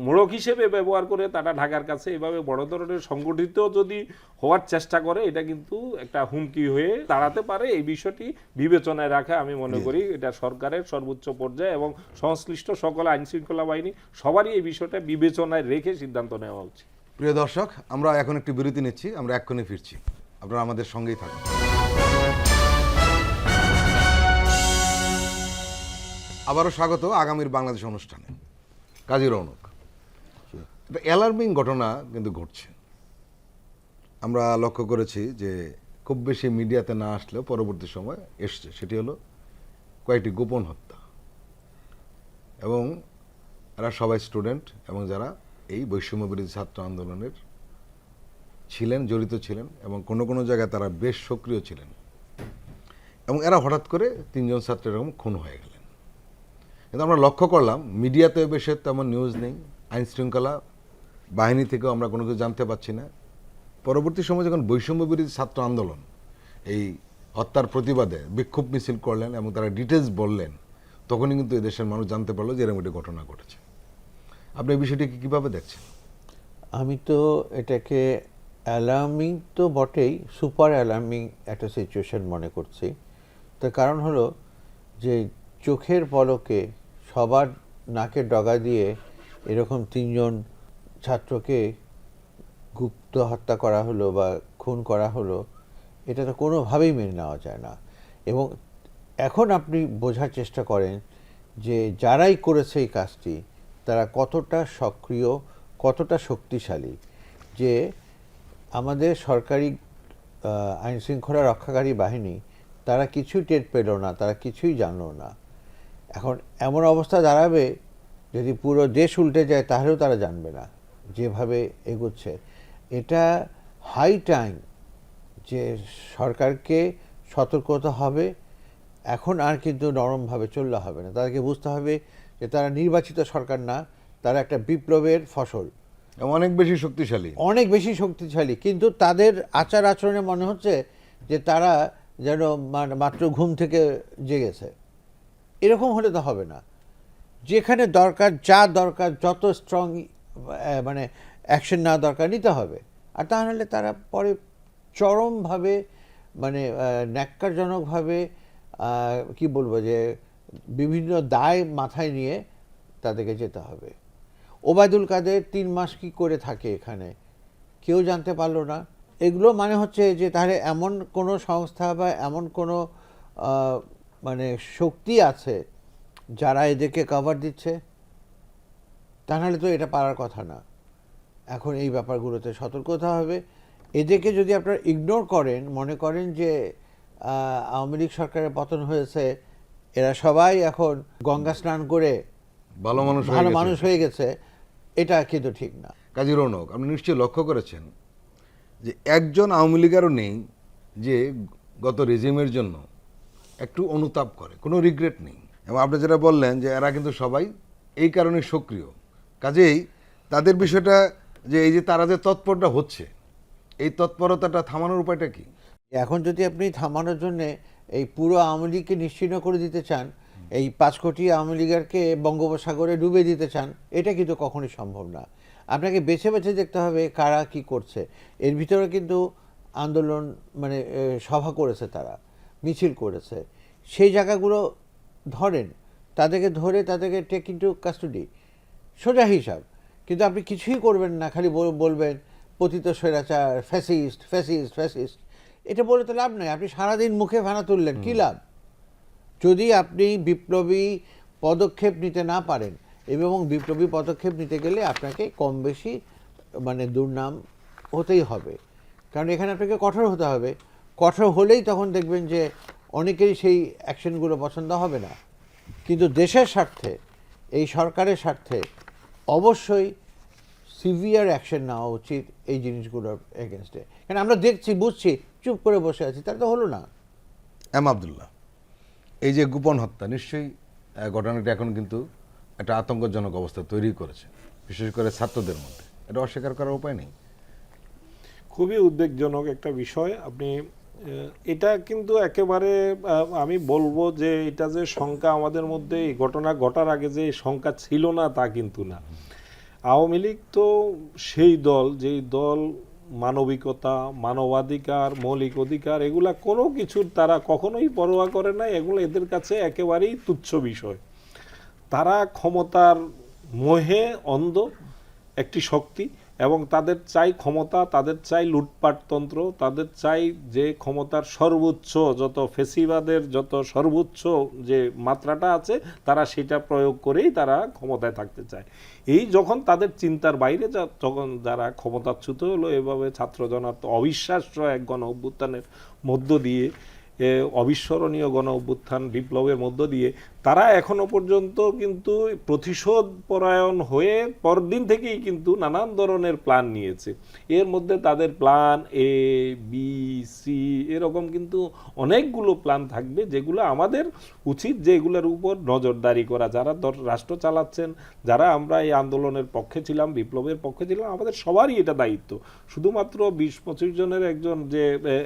মোড়ক হিসেবে ব্যবহার করে তারা ঢাকার কাছে এভাবে বড় ধরনের সংগঠিত যদি হওয়ার চেষ্টা করে, এটা কিন্তু একটা হুমকি হয়ে দাঁড়াতে পারে। এই বিষয়টি বিবেচনায় রাখা আমি মনে করি এটা সরকারের সর্বোচ্চ পর্যায়ে এবং সংশ্লিষ্ট সকল আইন শৃঙ্খলা বাহিনী সবারই এই বিষয়টা বিবেচনায় রেখে সিদ্ধান্ত নেওয়া উচিত।
প্রিয় দর্শক, আমরা এখন একটি বিরতি নিচ্ছি, আমরা এক্ষুনি ফিরছি, আপনারা আমাদের সঙ্গেই থাকুন। আবারও স্বাগত আগামীর বাংলাদেশ অনুষ্ঠানে। কাজী রৌনক, একটা অ্যালার্মিং ঘটনা কিন্তু ঘটছে। আমরা লক্ষ্য করেছি যে খুব বেশি মিডিয়াতে না আসলেও পরবর্তী সময় এসছে, সেটি হলো কয়েকটি গোপন হত্যা, এবং এরা সবাই স্টুডেন্ট এবং যারা এই বৈষম্য বিরোধী ছাত্র আন্দোলনের ছিলেন, জড়িত ছিলেন, এবং কোনো কোনো জায়গায় তারা বেশ সক্রিয় ছিলেন, এবং এরা হঠাৎ করে 3 জন ছাত্র এরকম খুন হয়ে গেলেন। কিন্তু আমরা লক্ষ্য করলাম মিডিয়াতে বেশি তেমন নিউজ নেই, আইন শৃঙ্খলা বাহিনী থেকেও আমরা কোনো কিছু জানতে পারছি না। পরবর্তী সময় যখন বৈষম্য বিরোধী ছাত্র আন্দোলন এই হত্যার প্রতিবাদে বিক্ষোভ মিছিল করলেন এবং তারা ডিটেলস বললেন, তখনই কিন্তু এই দেশের মানুষ জানতে পারলো যে এরকম একটি ঘটনা ঘটেছে। আপনি এই বিষয়টিকে কীভাবে দেখছেন?
আমি তো এটাকে অ্যালার্মিং তো বটেই, সুপার অ্যালার্মিং একটা সিচুয়েশন মনে করছি। তার কারণ হলো যে চোখের পলকে সবার নাকের ডগা দিয়ে এরকম 3 জন ছাত্রকে গুপ্ত হত্যা করা হলো বা খুন করা হলো, এটা তো কোনোভাবেই মেনে নেওয়া যায় না। এবং এখন আপনি বোঝার চেষ্টা করেন যে যারাই করেছে এই কাজটি তারা কতটা সক্রিয়, কতটা শক্তিশালী, যে আমাদের সরকারি আইন শৃঙ্খলা রক্ষাকারী বাহিনী তারা কিছুই টের পেল না, তারা কিছুই জানলো না। এখন এমন অবস্থা দাঁড়াবে যদি পুরো দেশ উল্টে যায় তাহলেও তারা জানবে না যেভাবে এগোচ্ছে। এটা হাই টাইম যে সরকারকে সতর্কতা হবে। এখন আর কিন্তু নরমভাবে চললে হবে না, তাদেরকে বুঝতে হবে যে তারা নির্বাচিত সরকার না, তারা একটা বিপ্লবের ফসল,
অনেক বেশি শক্তিশালী,
অনেক বেশি শক্তিশালী। কিন্তু তাদের আচার আচরণে মনে হচ্ছে যে তারা যেন মাত্র ঘুম থেকে জেগেছে। এরকম হলে তো হবে না। যেখানে দরকার, যা দরকার, যত স্ট্রং মানে অ্যাকশন নেওয়া দরকার নিতে হবে। আর তা নাহলে তারা পরে চরমভাবে মানে ন্যাক্কারজনকভাবে কি বলবো যে বিভিন্ন দায় মাথায় নিয়ে তাদেরকে যেতে হবে। ওবায়দুল কাদের 3 মাস কি করে থাকে এখানে কেউ জানতে পারলো না। এগুলো মানে হচ্ছে যে তাহলে এমন কোনো সংস্থা বা এমন কোনো মানে শক্তি আছে যারা এদেরকে কভার দিচ্ছে, তা নাহলে তো এটা পারার কথা না। এখন এই ব্যাপারগুলোতে সতর্ক হতে হবে। এদেরকে যদি আপনারা ইগনোর করেন, মনে করেন যে আওয়ামী লীগ সরকারের পতন হয়েছে, এরা সবাই এখন গঙ্গা স্নান করে
ভালো মানুষ
হয়ে গেছে, এটা কিন্তু ঠিক না।
কাজী রৌনক, আপনি নিশ্চয়ই লক্ষ্য করেছেন যে একজন আওয়ামী লীগেরও নেই যে গত রেজিমের জন্য একটু অনুতাপ করে, কোনো রিগ্রেট নেই। এবং আপনি যেটা বললেন যে এরা কিন্তু সবাই এই কারণে সক্রিয়, কাজেই তাদের বিষয়টা যে এই যে তারা যে তৎপরটা হচ্ছে, এই তৎপরতাটা থামানোর উপায়টা কি?
এখন যদি আপনি থামানোর জন্য এই পুরো আওয়ামী লীগকে নিশ্চিহ্ন করে দিতে চান, এই 5 কোটি আওয়ামী লীগকে বঙ্গোপসাগরে ডুবে দিতে চান, এটা কিন্তু কখনোই সম্ভব না। আপনাকে বেছে বেছে দেখতে হবে কারা কি করছে। এর ভিতরে কিন্তু আন্দোলন মানে সভা করেছে, তারা মিছিল করেছে, সেই জায়গাগুলো ধরেন, তাদেরকে ধরে তাদেরকে টেক ইনটু কাস্টডি, সোজা হিসাব। কিন্তু আপনি কিছুই করবেন না, খালি বলবেন পতিত স্বৈরাচার, ফ্যাসিস্ট ফ্যাসিস্ট ফ্যাসিস্ট, এটা বলে তো লাভ নাই। আপনি সারাদিন মুখে ফেনা তুললেন, কী লাভ? যদি আপনি বিপ্লবী পদক্ষেপ নিতে না পারেন, এবং বিপ্লবী পদক্ষেপ নিতে গেলে আপনাকে কম বেশি মানে দুর্নাম হতেই হবে, কারণ এখানে আপনাকে কঠোর হতে হবে। কঠোর হলেই তখন দেখবেন যে অনেকেরই সেই অ্যাকশনগুলো পছন্দ হবে না। কিন্তু দেশের স্বার্থে, এই সরকারের স্বার্থে অবশ্যই সিভিয়ার অ্যাকশন নেওয়া উচিত এই জিনিসগুলোর এগেনস্টে। কারণ আমরা দেখছি, বুঝছি, চুপ করে বসে আছি, তার তো হলো না।
এম আবদুল্লাহ, এই যে গোপন হত্যা, নিশ্চয়ই ঘটনাটি এখন কিন্তু একটা আতঙ্কজনক অবস্থা তৈরি করেছে, বিশেষ করে ছাত্রদের মধ্যে। এটা অস্বীকার করার উপায় নেই।
খুবই উদ্বেগজনক একটা বিষয়। আপনি এটা কিন্তু একেবারে আমি বলবো যে এটা যে শঙ্কা আমাদের মধ্যে এই ঘটনা ঘটার আগে যে শঙ্কা ছিল না তা কিন্তু না। আওয়ামী লীগ তো সেই দল, যেই দল মানবিকতা, মানবাধিকার, মৌলিক অধিকার এগুলা কোনো কিছুর তারা কখনোই পরোয়া করে না। এগুলো এদের কাছে একেবারেই তুচ্ছ বিষয়। তারা ক্ষমতার মোহে অন্ধ একটি শক্তি, এবং তাদের চাই ক্ষমতা, তাদের চাই লুটপাটতন্ত্র, তাদের চাই যে ক্ষমতার সর্বোচ্চ, যত ফেসিবাদের যত সর্বোচ্চ যে মাত্রাটা আছে তারা সেটা প্রয়োগ করেই তারা ক্ষমতায় থাকতে চায়। এই যখন তাদের চিন্তার বাইরে তখন যারা ক্ষমতাচ্যুত হলো এভাবে ছাত্র জনতা অবিশ্বাস্য এক গণ অভ্যুত্থানের মধ্য দিয়ে, অবিস্মরণীয় গণ অভ্যুত্থান বিপ্লবের মধ্য দিয়ে তারা এখনো পর্যন্ত কিন্তু প্রতিশোধ পরায়ণ হয়ে পরদিন থেকেই কিন্তু নানান ধরনের প্ল্যান নিয়েছে। এর মধ্যে তাদের প্ল্যান এ, বি, সি এরকম কিন্তু অনেকগুলো প্ল্যান থাকবে, যেগুলো আমাদের উচিত যে এগুলোর উপর নজরদারি করা। যারা রাষ্ট্র চালাচ্ছেন, যারা আমরা এই আন্দোলনের পক্ষে ছিলাম, বিপ্লবের পক্ষে ছিলাম, আমাদের সবারই এটা দায়িত্ব। শুধুমাত্র 20-25 জনের একজন যে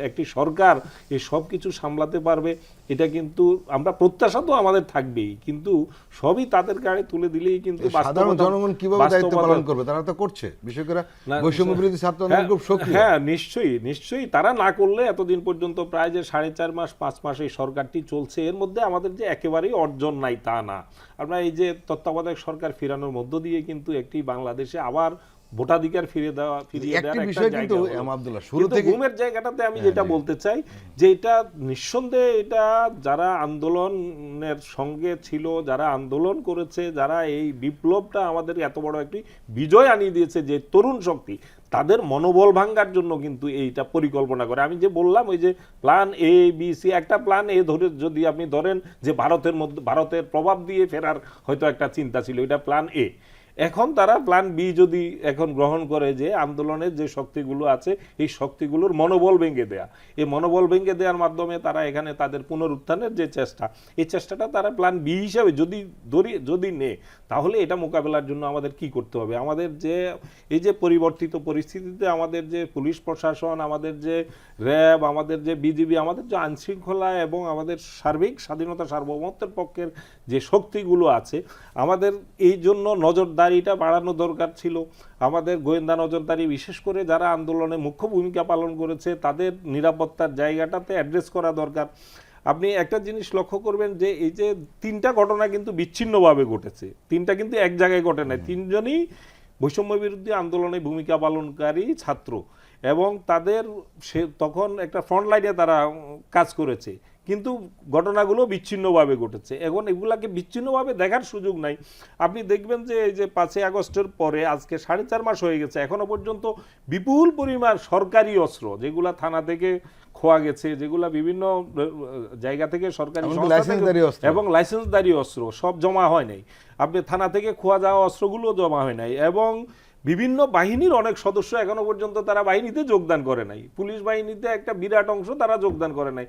একটি সরকার এই সব কিছু সামলাতে পারবে এটা কিন্তু আমরা প্রত্যাশা তো আমাদের থাকবেই, কিন্তু সবই তাদের গাড়ি তুলে দিলেই কিন্তু
সাধারণ জনগণ কিভাবে দায়িত্ব পালন করবে? তারা তো করছে, বিশেষ করে বৈষম্য বিরোধী ছাত্র আন্দোলন খুব সক্রিয়।
হ্যাঁ, নিশ্চয়ই নিশ্চয়ই তারা না করলে এতদিন পর্যন্ত প্রায় যে 4.5 মাস 5 মাস এই সরকারটি চলছে, এর মধ্যে আমাদের যে একেবারেই অর্জন নাই তা না। আমরা এই যে তত্ত্বাবধায়ক সরকার ফিরানোর মধ্য দিয়ে কিন্তু একটি বাংলাদেশে আবার ভোটাধিকার ফিরিয়ে দেওয়ার একটা জায়গা হলো। শুরু থেকে ঘুমের জায়গাটাতে আমি যেটা বলতে চাই যে এটা নিঃসন্দেহে এটা যারা আন্দোলনের সঙ্গে ছিল, যারা আন্দোলন করেছে, যারা এই বিপ্লবটা আমাদের এত বড় একটি বিজয় আনিয়ে দিয়েছে, যে তরুণ শক্তি, তাদের মনোবল ভাঙ্গার জন্য কিন্তু এইটা পরিকল্পনা করে। আমি যে বললাম ওই যে প্ল্যান এ, বি, সি, একটা প্ল্যান এ ধরে যদি আপনি ধরেন যে ভারতের প্রভাব দিয়ে ফেরার হয়তো একটা চিন্তা ছিল, এটা প্ল্যান এ। এখন তারা প্ল্যান বি যদি এখন গ্রহণ করে যে আন্দোলনের যে শক্তিগুলো আছে এই শক্তিগুলোর মনোবল ভেঙে দেয়া, এই মনোবল ভেঙে দেওয়ার মাধ্যমে তারা এখানে তাদের পুনরুত্থানের যে চেষ্টা, এই চেষ্টাটা তারা প্ল্যান বি হিসাবে যদি নেয়, তাহলে এটা মোকাবেলার জন্য আমাদের কি করতে হবে? আমাদের যে এই যে পরিবর্তিত পরিস্থিতিতে আমাদের যে পুলিশ প্রশাসন, আমাদের যে র্যাব, আমাদের যে বিজিবি, আমাদের যে আইনশৃঙ্খলা এবং আমাদের সার্বিক স্বাধীনতা সার্বভৌমত্বের পক্ষের যে শক্তিগুলো আছে, আমাদের এই জন্য নজরদারিটা বাড়ানো দরকার ছিল। আমাদের গোয়েন্দা নজরদারি, বিশেষ করে যারা আন্দোলনে মুখ্য ভূমিকা পালন করেছে তাদের নিরাপত্তার জায়গাটাতে অ্যাড্রেস করা দরকার। আপনি একটা জিনিস লক্ষ্য করবেন যে এই যে 3টা ঘটনা কিন্তু বিচ্ছিন্নভাবে ঘটেছে, 3টা কিন্তু এক জায়গায় ঘটে নাই। 3জনই বৈষম্য বিরোধী আন্দোলনে ভূমিকা পালনকারী ছাত্র, এবং তাদের তখন একটা ফ্রন্ট লাইনে তারা কাজ করেছে, কিন্তু ঘটনাগুলো বিচ্ছিন্নভাবে ঘটেছে। এখন এগুলাকে বিচ্ছিন্নভাবে দেখার সুযোগ নাই। আপনি দেখবেন যে এই যে 5ই আগস্টের পরে আজকে 4.5 মাস হয়ে গেছে, এখনো পর্যন্ত বিপুল পরিমাণ সরকারি অস্ত্র যেগুলা থানা থেকে খোয়া গেছে, যেগুলা বিভিন্ন জায়গা থেকে সরকারি এবং লাইসেন্সদারি অস্ত্র সব জমা হয় নাই। আপনি থানা থেকে খোয়া যাওয়া অস্ত্রগুলো জমা হয় নাই, এবং বিভিন্ন বাহিনীর অনেক সদস্য এখনো পর্যন্ত তারা বাহিনীতে যোগদান করে নাই। পুলিশ বাহিনীতে একটা বিরাট অংশ তারা যোগদান করে নাই।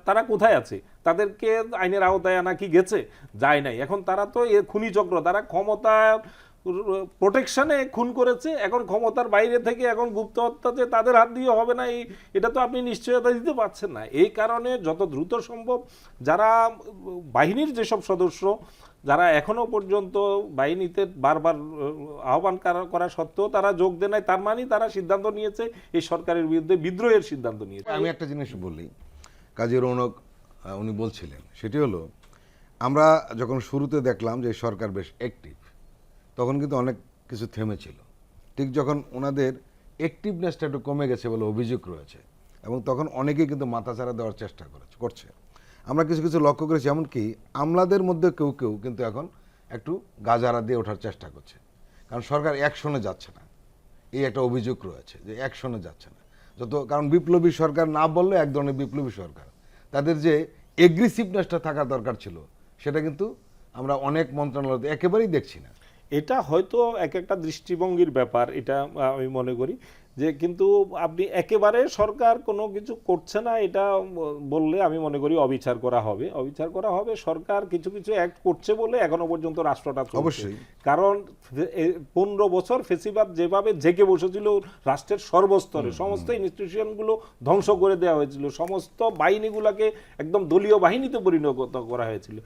তারা কোথায় আছে? তাদেরকে আইনের আওতায় আনা কি গেছে? যায় নাই। এখন তারা তো খুনি চক্র, তারা ক্ষমতার প্রোটেকশনে খুন করেছে, এখন ক্ষমতার বাইরে থেকে এখন গুপ্ত হত্যাতে তাদের হাত দিয়ে হবে না, এটা তো আপনি নিশ্চয়তা দিতে পারছেন না। এই কারণে যত দ্রুত সম্ভব যারা বাহিনীর যেসব সদস্য যারা এখনো পর্যন্ত বাহিনীতে বারবার আহ্বান করা সত্ত্বেও তারা যোগ দেয় নাই, তার মানে তারা সিদ্ধান্ত নিয়েছে এই সরকারের বিরুদ্ধে বিদ্রোহের সিদ্ধান্ত নিয়েছে।
আমি একটা জিনিস বলি, কাজী রৌনক উনি বলছিলেন, সেটি হলো আমরা যখন শুরুতে দেখলাম যে সরকার বেশ অ্যাক্টিভ, তখন কিন্তু অনেক কিছু থেমেছিল। ঠিক যখন ওনাদের অ্যাক্টিভনেসটা একটু কমে গেছে বলে অভিযোগ রয়েছে, এবং তখন অনেকেই কিন্তু মাথাচাড়া দেওয়ার চেষ্টা করছে। আমরা কিছু কিছু লক্ষ্য করেছি, এমনকি আমলাদের মধ্যে কেউ কেউ কিন্তু এখন একটু গাজারা দিয়ে ওঠার চেষ্টা করছে, কারণ সরকার অ্যাকশনে যাচ্ছে না। এই একটা অভিযোগ রয়েছে যে অ্যাকশনে যাচ্ছে না, কারণ বিপ্লবী সরকার না বললে এক ধরনের বিপ্লবী সরকার, তাদের যে এগ্রেসিভনেসটা থাকা দরকার ছিল সেটা কিন্তু আমরা অনেক মন্ত্রণালয়তে একেবারেই দেখছি না।
এটা হয়তো এক একটা দৃষ্টিভঙ্গির ব্যাপার, এটা আমি মনে করি যে, কিন্তু আপনি একেবারে সরকার কোনো কিছু করছে না এটা বললে আমি মনে করি অবিচার করা হবে। সরকার কিছু কিছু অ্যাক্ট করছে বলে এখনো পর্যন্ত রাষ্ট্রটা চলছে।
অবশ্যই।
কারণ 15 বছর ফেসিবাদ যেভাবে জেগে বসেছিল রাষ্ট্রের সর্বস্তরে, সমস্ত ইনস্টিটিউশনগুলো ধ্বংস করে দেওয়া হয়েছিল, সমস্ত বাহিনীগুলোকে একদম দলীয় বাহিনীতে পরিণত করা হয়েছিল।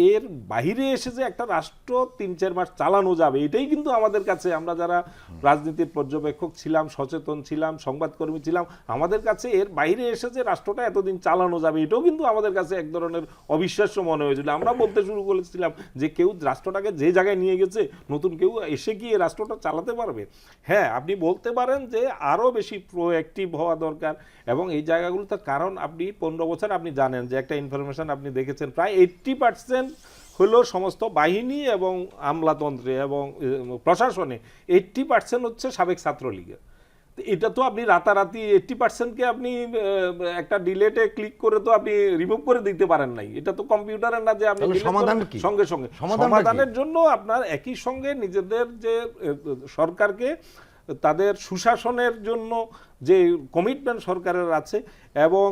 এর বাহিরে এসে যে একটা রাষ্ট্র 3-4 মাস চালানো যাবে, এটাই কিন্তু আমাদের কাছে, আমরা যারা রাজনীতির পর্যবেক্ষক ছিলাম, সচেতন ছিলাম, সংবাদকর্মী ছিলাম, আমাদের কাছে এর বাইরে এসে যে রাষ্ট্রটা এতদিন চালানো যাবে এটাও কিন্তু আমাদের কাছে এক ধরনের অবিশ্বাস্য মনে হয়েছিল। আমরা বলতে শুরু করেছিলাম যে কেউ রাষ্ট্রটাকে যে জায়গায় নিয়ে গেছে, নতুন কেউ এসে কি এই রাষ্ট্রটা চালাতে পারবে? হ্যাঁ, আপনি বলতে পারেন যে আরও বেশি প্রোঅ্যাক্টিভ হওয়া দরকার, এবং এই জায়গাগুলোতে, কারণ আপনি 15 বছর আপনি জানেন যে একটা ইনফরমেশন আপনি দেখেছেন, প্রায় 80% হলো সমস্ত বাহিনী এবং আমলাতন্ত্রে এবং প্রশাসনে 80% হচ্ছে সাবেক ছাত্রলীগের। এটা তো আপনি রাতারাতি 80%কে আপনি একটা ডিলেটে ক্লিক করে তো আপনি রিমুভ করে দিতে পারেন নাই। এটা তো কম্পিউটারের না যে আপনি সঙ্গে সঙ্গে সমাধানের জন্য আপনার একই সঙ্গে নিজেদের যে সরকারকে তাদের সুশাসনের জন্য যে কমিটমেন্ট সরকারের আছে, এবং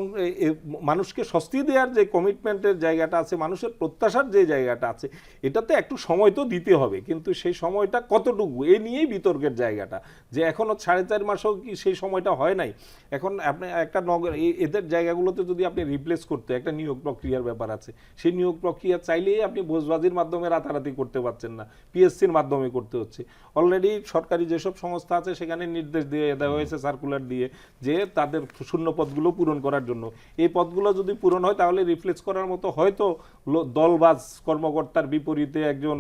মানুষকে স্বস্তি দেওয়ার যে কমিটমেন্টের জায়গাটা আছে, মানুষের প্রত্যাশার যে জায়গাটা আছে, এটাতে একটু সময় তো দিতে হবে। কিন্তু সেই সময়টা কতটুকু, এ নিয়েই বিতর্কের জায়গাটা, যে এখনও 4.5 মাসও কি সেই সময়টা হয় নাই। এখন আপনি একটা এদের জায়গাগুলোতে যদি আপনি রিপ্লেস করতে, একটা নিয়োগ প্রক্রিয়ার ব্যাপার আছে, সেই নিয়োগ প্রক্রিয়া চাইলেই আপনি ভোজবাজির মাধ্যমে রাতারাতি করতে পারছেন না, পিএসসির মাধ্যমে করতে হচ্ছে। অলরেডি সরকারি যেসব সংস্থা আছে সেখানে নির্দেশ দিয়ে দেওয়া হয়েছে, সার্কুলার দিয়ে, যে তাদের শূন্য পদগুলো পূরণ করার জন্য। এই পদগুলো যদি পূরণ হয় তাহলে রিপ্লেস করার মতো হয়তো দলবাজ কর্মকর্তার বিপরীতে একজন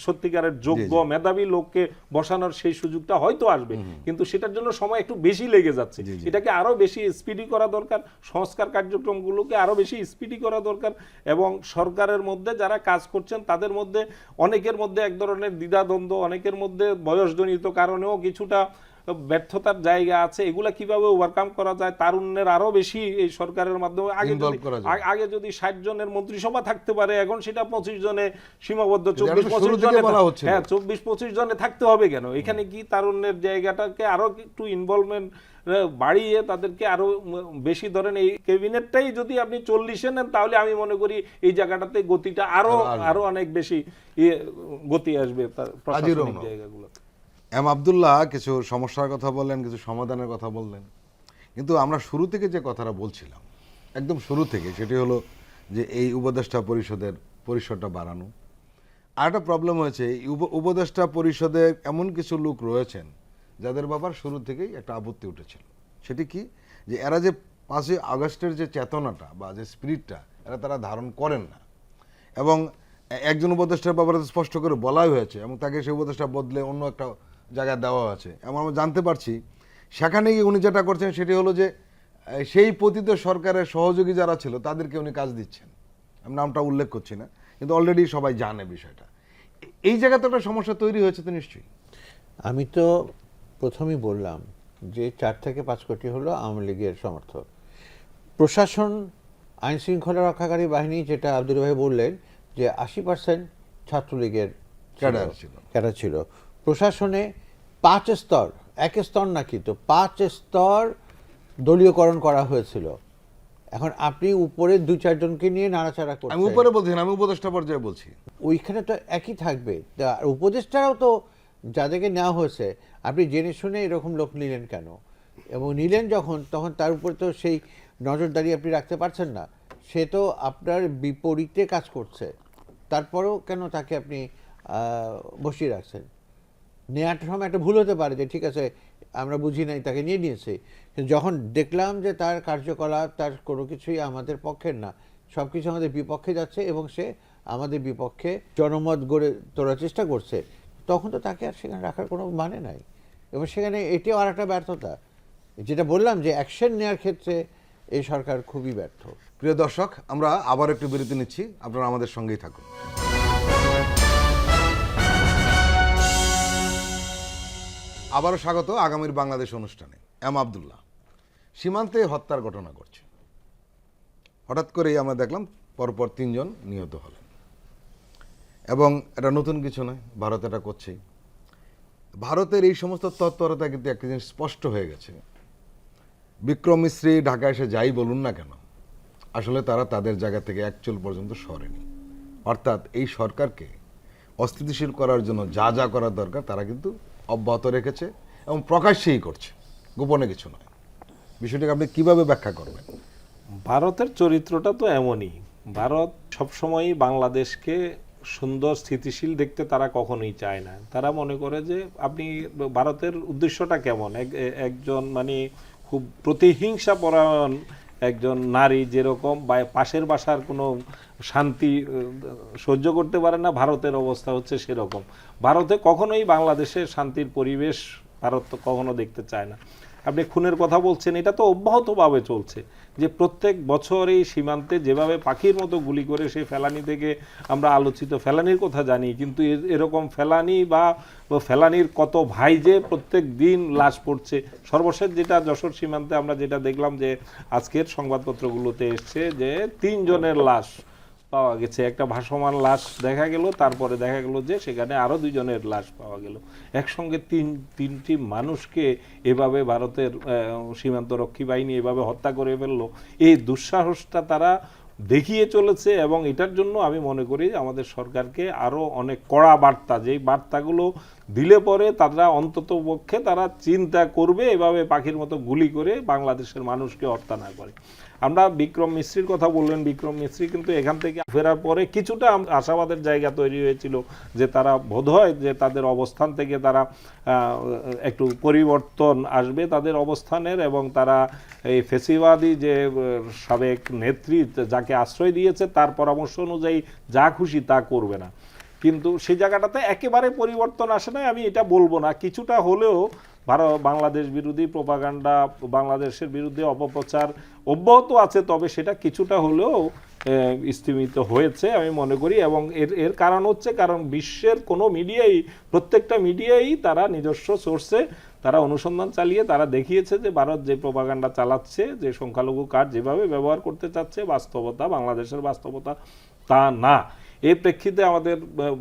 সত্যিকারের যোগ্য মেধাবী লোককে বসানোর সেই সুযোগটা হয়তো আসবে, কিন্তু সেটার জন্য সময় একটু বেশি লেগে যাচ্ছে। এটাকে আরো বেশি স্পিডি করা দরকার, সংস্কার কার্যক্রমগুলোকে আরো বেশি স্পিডি করা দরকার, এবং সরকারের মধ্যে যারা কাজ করছেন তাদের মধ্যে অনেকের মধ্যে এক ধরনের দ্বিধাদ্বন্দ্ব, অনেকের মধ্যে বয়সজনিত কারণেও কিছুটা ব্যর্থতার জায়গা আছে। এগুলা কিভাবে ওভারকাম করা যায়, তারুণ্যের আরো বেশি এই সরকারের মাধ্যমে, আগে যদি 60 জনের মন্ত্রিসভা থাকতে পারে, এখন সেটা 25 জনে সীমাবদ্ধ, 24-25 জনে। হ্যাঁ, 24-25 জনে থাকতে হবে কেন? এখানে কি তারুণ্যের জায়গাটাকে আরো একটু ইনভলভমেন্ট বাড়িয়ে তাদেরকে আরো বেশি, ধরেন এই ক্যাবিনেটটাই যদি আপনি 40-এ নেন, তাহলে আমি মনে করি এই জায়গাটাতে গতিটা আরো অনেক বেশি গতি আসবে তার প্রশাসনিক জায়গাগুলো।
এম আব্দুল্লাহ কিছু সমস্যার কথা বললেন, কিছু সমাধানের কথা বললেন, কিন্তু আমরা শুরু থেকে যে কথাটা বলছিলাম, একদম শুরু থেকে, সেটি হলো যে এই উপদেষ্টা পরিষদের পরিসরটা বাড়ানো। আর একটা প্রবলেম হয়েছে, এই উপদেষ্টা পরিষদে এমন কিছু লোক রয়েছেন যাদের ব্যাপার শুরু থেকেই একটা আপত্তি উঠেছিল। সেটি কি, যে এরা যে 5ই আগস্টের যে চেতনাটা বা যে স্পিরিটটা তারা ধারণ করেন না, এবং একজন উপদেষ্টার ব্যাপারে স্পষ্ট করে বলাই হয়েছে, এবং তাকে সেই উপদেষ্টা বদলে অন্য একটা জায়গায় দেওয়া আছে। এবং আমরা জানতে পারছি সেখানে গিয়ে উনি যেটা করছেন সেটি হলো যে সেই পতিত সরকারের সহযোগী যারা ছিল তাদেরকে উনি কাজ দিচ্ছেন। আমি নামটা উল্লেখ করছি না, কিন্তু অলরেডি সবাই জানে বিষয়টা। এই জায়গাতে একটা সমস্যা তৈরি হয়েছে তো নিশ্চয়ই।
আমি তো প্রথমেই বললাম যে 4 থেকে 5 কোটি হলো আওয়ামী লীগের সমর্থক। প্রশাসন, আইন শৃঙ্খলা রক্ষাকারী বাহিনী, যেটা আব্দুল ভাই বললেন যে 80% ছাত্রলীগের ক্যাডার ছিল। প্রশাসনে 5 স্তর, 1 স্তর না, কিন্তু 5 স্তর দলীয়করণ করা হয়েছিল। এখন আপনি উপরে 2-4 জনকে নিয়ে নাড়াচাড়া করছেন।
আমি উপরে বলছি না, আমি উপদেষ্টা পর্যায়ে বলছি।
ওইখানে তো একই থাকবে। উপদেষ্টারাও তো যাদেরকে নেওয়া হয়েছে, আপনি জেনে শুনে এরকম লোক নিলেন কেন? এবং নিলেন যখন, তখন তার উপর তো সেই নজরদারি আপনি রাখতে পারছেন না। সে তো আপনার বিপরীতে কাজ করছে, তারপরেও কেন তাকে আপনি বসিয়ে রাখছেন? নেওয়ার সময় একটা ভুল হতে পারে যে ঠিক আছে আমরা বুঝি নাই, তাকে নিয়ে নিয়েছে। যখন দেখলাম যে তার কার্যকলাপ, তার কোনো কিছুই আমাদের পক্ষের না, সব কিছু আমাদের বিপক্ষে যাচ্ছে, এবং সে আমাদের বিপক্ষে জনমত গড়ে তোলার চেষ্টা করছে, তখন তো তাকে আর সেখানে রাখার কোনো মানে নাই। এবং সেখানে এটিও আর একটা ব্যর্থতা, যেটা বললাম যে অ্যাকশন নেওয়ার ক্ষেত্রে এই সরকার খুবই ব্যর্থ।
প্রিয় দর্শক, আমরা আবার একটু বিরতি নিচ্ছি, আপনারা আমাদের সঙ্গেই থাকুন। আবারও স্বাগত আগামীর বাংলাদেশ অনুষ্ঠানে। এম আবদুল্লাহ সীমান্তে হত্যার ঘটনা ঘটছে, হঠাৎ করেই আমরা দেখলাম পরপর 3 জন নিহত হলেন, এবং এটা নতুন কিছু নয়, ভারত এটা করছেই। ভারতের এই সমস্ত তৎপরতা কিন্তু একটা জিনিস স্পষ্ট হয়ে গেছে, বিক্রম মিস্ত্রি ঢাকা এসে যাই বলুন না কেন, আসলে তারা তাদের জায়গা থেকে এক চুল পর্যন্ত সরেনি। অর্থাৎ এই সরকারকে অস্থিতিশীল করার জন্য যা যা করার দরকার তারা কিন্তু অব্যাহত রেখেছে এবং প্রকাশ্যেই করছে, গোপনে কিছু নয়। বিষয়টাকে আপনি কিভাবে ব্যাখ্যা করবেন?
ভারতের চরিত্রটা তো এমনই। ভারত সবসময়ই বাংলাদেশকে সুন্দর স্থিতিশীল দেখতে তারা কখনোই চায় না। তারা মনে করে যে আপনি ভারতের উদ্দেশ্যটা কেমন, একজন মানে খুব প্রতিহিংসা পরায়ণ একজন নারী যেরকম পাশের বাসার কোনো শান্তি সহ্য করতে পারে না, ভারতের অবস্থা হচ্ছে সেরকম। ভারতে কখনোই বাংলাদেশের শান্তির পরিবেশ ভারত কখনো দেখতে চায় না। আপনি খুনের কথা বলছেন, এটা তো অব্যাহতভাবে চলছে, যে প্রত্যেক বছর এই সীমান্তে যেভাবে পাখির মতো গুলি করে সেই ফেলানি থেকে আমরা আলোচিত ফেলানির কথা জানি, কিন্তু এরকম ফেলানি বা ফেলানির কত ভাই যে প্রত্যেক দিন লাশ পড়ছে। সর্বশেষ যেটা যশোর সীমান্তে আমরা যেটা দেখলাম যে আজকের সংবাদপত্রগুলোতে এসছে যে 3 জনের লাশ পাওয়া গেছে, একটা ভাসমান লাশ দেখা গেল, তারপরে দেখা গেল যে সেখানে আরো 2 জনের লাশ পাওয়া গেল। একসঙ্গে তিনটি মানুষকে এভাবে ভারতের সীমান্তরক্ষী বাহিনী এভাবে হত্যা করে ফেললো। এই দুঃসাহসটা তারা দেখিয়ে চলেছে, এবং এটার জন্য আমি মনে করি আমাদের সরকারকে আরো অনেক কড়া বার্তা, যেই বার্তাগুলো দিলে পরে তারা অন্তত পক্ষে তারা চিন্তা করবে এভাবে পাখির মতো গুলি করে বাংলাদেশের মানুষকে হত্যা না করে। আমরা বিক্রম মিস্ত্রির কথা বললেন, বিক্রম মিস্ত্রি কিন্তু এখান থেকে ফেরার পরে কিছুটা আশাবাদের জায়গা তৈরি হয়েছিল যে তারা বোধহয় যে তাদের অবস্থান থেকে তারা একটু পরিবর্তন আসবে তাদের অবস্থানের, এবং তারা এই ফেসিবাদী যে সাবেক নেত্রী যাকে আশ্রয় দিয়েছে তার পরামর্শ অনুযায়ী যা খুশি তা করবে না। কিন্তু সেই জায়গাটাতে একেবারে পরিবর্তন আসে না, আমি এটা বলবো না। কিছুটা হলেও বাংলাদেশ বিরোধী প্রোপাগান্ডা, বাংলাদেশের বিরুদ্ধে অপপ্রচার অব্যাহত আছে, তবে সেটা কিছুটা হলেও স্তিমিত হয়েছে আমি মনে করি। এবং এর কারণ হচ্ছে, কারণ বিশ্বের কোনো মিডিয়াই, প্রত্যেকটা মিডিয়াই তারা নিজস্ব সোর্সে তারা অনুসন্ধান চালিয়ে তারা দেখিয়েছে যে ভারত যে প্রোপাগান্ডা চালাচ্ছে, যে সংখ্যালঘু কার্ড যেভাবে ব্যবহার করতে চাচ্ছে, বাস্তবতা বাংলাদেশের বাস্তবতা তা না। এই প্রেক্ষিতে আমাদের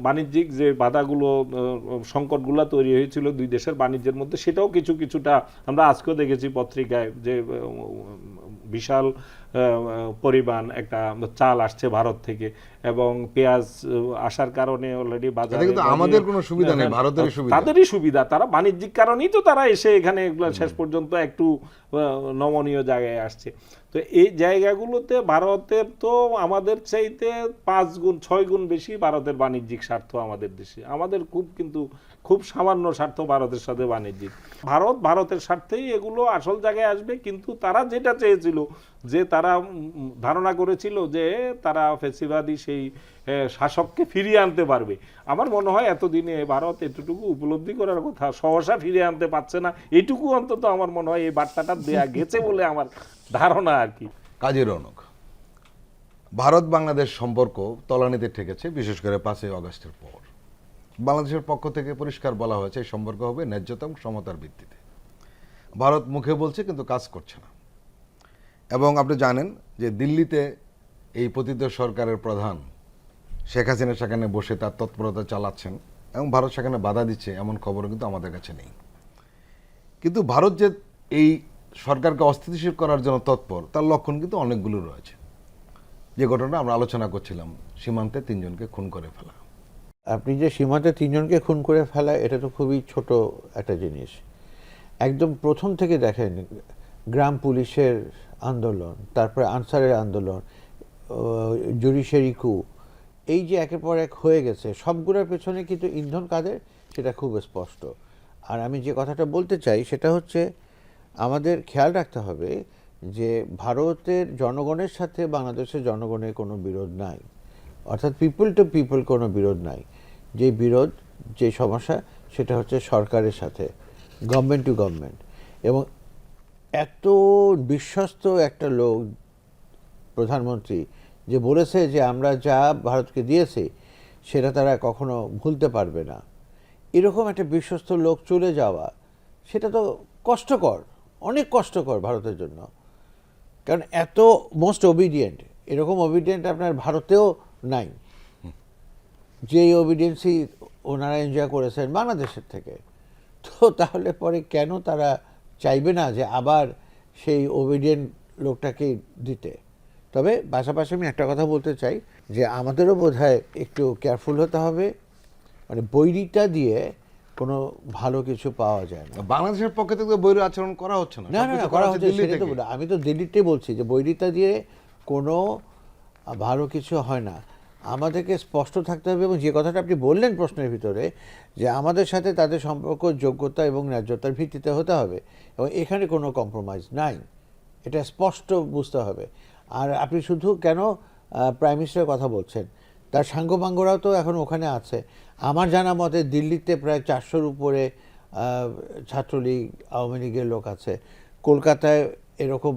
বাণিজ্যিক যে বাধাগুলো, সংকটগুলো তৈরি হয়েছিল 2 দেশের বাণিজ্যের মধ্যে, সেটাও কিছুটা আমরা আজকেও দেখেছি পত্রিকায় যে বিশাল পরিমাণ একটা চাল আসছে ভারত থেকে, এবং পেঁয়াজ আসার কারণে অলরেডি বাজারে
আমাদের কোনো সুবিধা নেই, ভারতের সুবিধা,
তাদেরই সুবিধা। তারা বাণিজ্যিক কারণেই তো তারা এসে এখানে শেষ পর্যন্ত একটু নমনীয় জায়গায় আসছে। তো এই জায়গাগুলোতে ভারতের তো আমাদের চাইতে 5 গুণ 6 গুণ বেশি ভারতের বাণিজ্যিক স্বার্থ আমাদের দেশে। আমাদের খুব সামান্য স্বার্থ ভারতের সাথে বাণিজ্যিক। ভারতের স্বার্থেই এগুলো আসল জায়গায় আসবে। কিন্তু তারা যেটা চেয়েছিল, যে তারা ধারণা করেছিল যে তারা ফ্যাসিবাদী সেই শাসককে ফিরিয়ে আনতে পারবে, আমার মনে হয় এতদিনে ভারত এতটুকু উপলব্ধি করার কথা, সহসা ফিরিয়ে আনতে পারছে না। এইটুকু অন্তত আমার মনে হয় এই বার্তাটা দেয়া গেছে বলে আমার ধারণা আর কি।
কাজী রৌনক, ভারত বাংলাদেশ সম্পর্ক তলানিতে ঠেকেছে, বিশেষ করে 5ই আগস্টের পর। বাংলাদেশের পক্ষ থেকে পরিষ্কার বলা হয়েছে এই সম্পর্ক হবে ন্যায্যতা এবং সমতার ভিত্তিতে। ভারত মুখে বলছে কিন্তু কাজ করছে না। এবং আপনি জানেন যে দিল্লিতে এই পতিত সরকারের প্রধান শেখ হাসিনা সেখানে বসে তার তৎপরতা চালাচ্ছেন, এবং ভারত সেখানে বাধা দিচ্ছে, এমন খবরও কিন্তু আমাদের কাছে নেই। কিন্তু ভারত যে এই সরকারকে অস্থিতিশীল করার জন্য তৎপর, তার লক্ষণ কিন্তু অনেকগুলো রয়েছে। যে ঘটনা আমরা আলোচনা করছিলাম, সীমান্তে 3 জনকে খুন করে ফেলা।
আপনি যে সীমান্তে 3 জনকে খুন করে ফেলা, এটা তো খুবই ছোট একটা জিনিস। একদম প্রথম থেকে দেখেন, গ্রাম পুলিশের আন্দোলন, তারপরে আনসারের আন্দোলন, জুডিশিয়ারি কু, এই যে একের পর এক হয়ে গেছে, সবগুলোর পেছনে কিন্তু ইন্ধন কাদের সেটা খুব স্পষ্ট। আর আমি যে কথাটা বলতে চাই সেটা হচ্ছে, আমাদের খেয়াল রাখতে হবে যে ভারতের জনগণের সাথে বাংলাদেশের জনগণের কোনো বিরোধ নাই, অর্থাৎ পিপল টু পিপল কোনো বিরোধ নাই। যে বিরোধ যে সমস্যা সেটা হচ্ছে সরকারের সাথে, গভর্নমেন্ট টু গভর্নমেন্ট। এবং এত বিশ্বস্ত একটা লোক প্রধানমন্ত্রী, যে বলেছে যে আমরা যা ভারতকে দিয়েছি সেটা তারা কখনো ভুলতে পারবে না, এরকম একটা বিশ্বস্ত লোক চলে যাওয়া, সেটা তো কষ্টকর, অনেক কষ্টকর ভারতের জন্য। কারণ এত মোস্ট ওবিডিয়েন্ট, এরকম ওবিডিয়েন্ট আপনার ভারতেও নাই, যে ওবিডিয়েন্সই ওনারা এনজয় করেছেন বাংলাদেশের থেকে। তো তাহলে পরে কেন তারা চাইবে না যে আবার সেই ওবিডিয়েন্ট লোকটাকে দিতে? তবে পাশাপাশি আমি একটা কথা বলতে চাই যে আমাদেরও বোধহয় একটু কেয়ারফুল হতে হবে, মানে বৈরিটা দিয়ে কোনো ভালো কিছু পাওয়া যায় না।
বাংলাদেশের পক্ষে থেকে বৈরী আচরণ করা হচ্ছে না,
না না
সবকিছু
না, করা হচ্ছে
দিল্লি
সেটা তো
থেকে।
বলি, আমি তো দিল্লিতে বলছি যে বৈরিতা দিয়ে কোনো ভালো কিছু হয় না। আমাদেরকে স্পষ্ট থাকতে হবে, এবং যে কথাটা আপনি বললেন প্রশ্নের ভিতরে, যে আমাদের সাথে তাদের সম্পর্ক যোগ্যতা এবং ন্যায্যতার ভিত্তিতে হতে হবে, এবং এখানে কোনো কম্প্রোমাইজ নাই, এটা স্পষ্ট বুঝতে হবে। আর আপনি শুধু কেন প্রাইম মিনিস্টারের কথা বলছেন, তার সাঙ্গপাঙ্গরাও তো এখন ওখানে আছে। আমার জানা মতে দিল্লিতে প্রায় 400-র উপরে ছাত্রলীগ আওয়ামী লীগের লোক আছে, কলকাতায় এরকম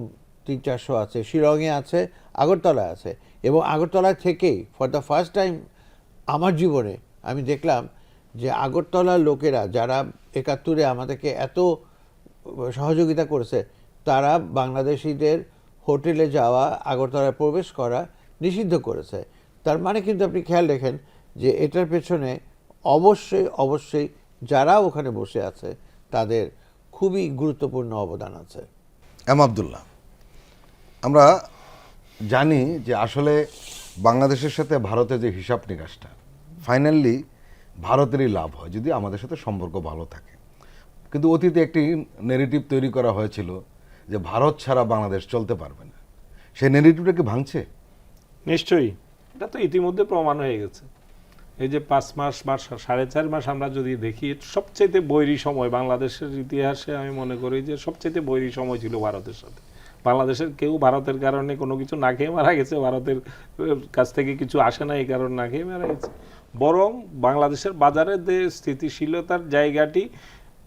300-400 আছে, শিলংয়ে আছে, আগরতলায় আছে। এবং আগরতলায় থেকেই ফর দ্য ফার্স্ট টাইম আমার জীবনে আমি দেখলাম যে আগরতলার লোকেরা যারা 71-এ আমাদেরকে এত সহযোগিতা করেছে, তারা বাংলাদেশিদের হোটেলে যাওয়া, আগরতলায় প্রবেশ করা নিষিদ্ধ করেছে। তার মানে কিন্তু আপনি খেয়াল রেখেন যে এটার পেছনে অবশ্যই অবশ্যই যারা ওখানে বসে আছে তাদের খুবই গুরুত্বপূর্ণ অবদান আছে।
এম আবদুল্লাহ, আমরা জানি যে আসলে বাংলাদেশের সাথে ভারতের যে হিসাব নিকাশটা ফাইনালি ভারতেরই লাভ হয় যদি আমাদের সাথে সম্পর্ক ভালো থাকে। কিন্তু অতীতে একটি নেগেটিভ তৈরি করা হয়েছিল যে ভারত ছাড়া বাংলাদেশ চলতে পারবে না, সেই নেগেটিভটা কি ভাঙছে?
নিশ্চয়ই, এটা তো ইতিমধ্যে প্রমাণ হয়ে গেছে। এই যে 5 মাস বা 4.5 মাস আমরা যদি দেখি, সবচেয়ে বৈরী সময় বাংলাদেশের ইতিহাসে আমি মনে করি যে সবচেয়ে বৈরী সময় ছিল ভারতের সাথে। বাংলাদেশের কেউ ভারতের কারণে কোনো কিছু না খেয়ে মারা গেছে, ভারতের কাছ থেকে কিছু আসে না এই কারণে না খেয়ে মারা গেছে। বরং বাংলাদেশের বাজারের যে স্থিতিশীলতার জায়গাটি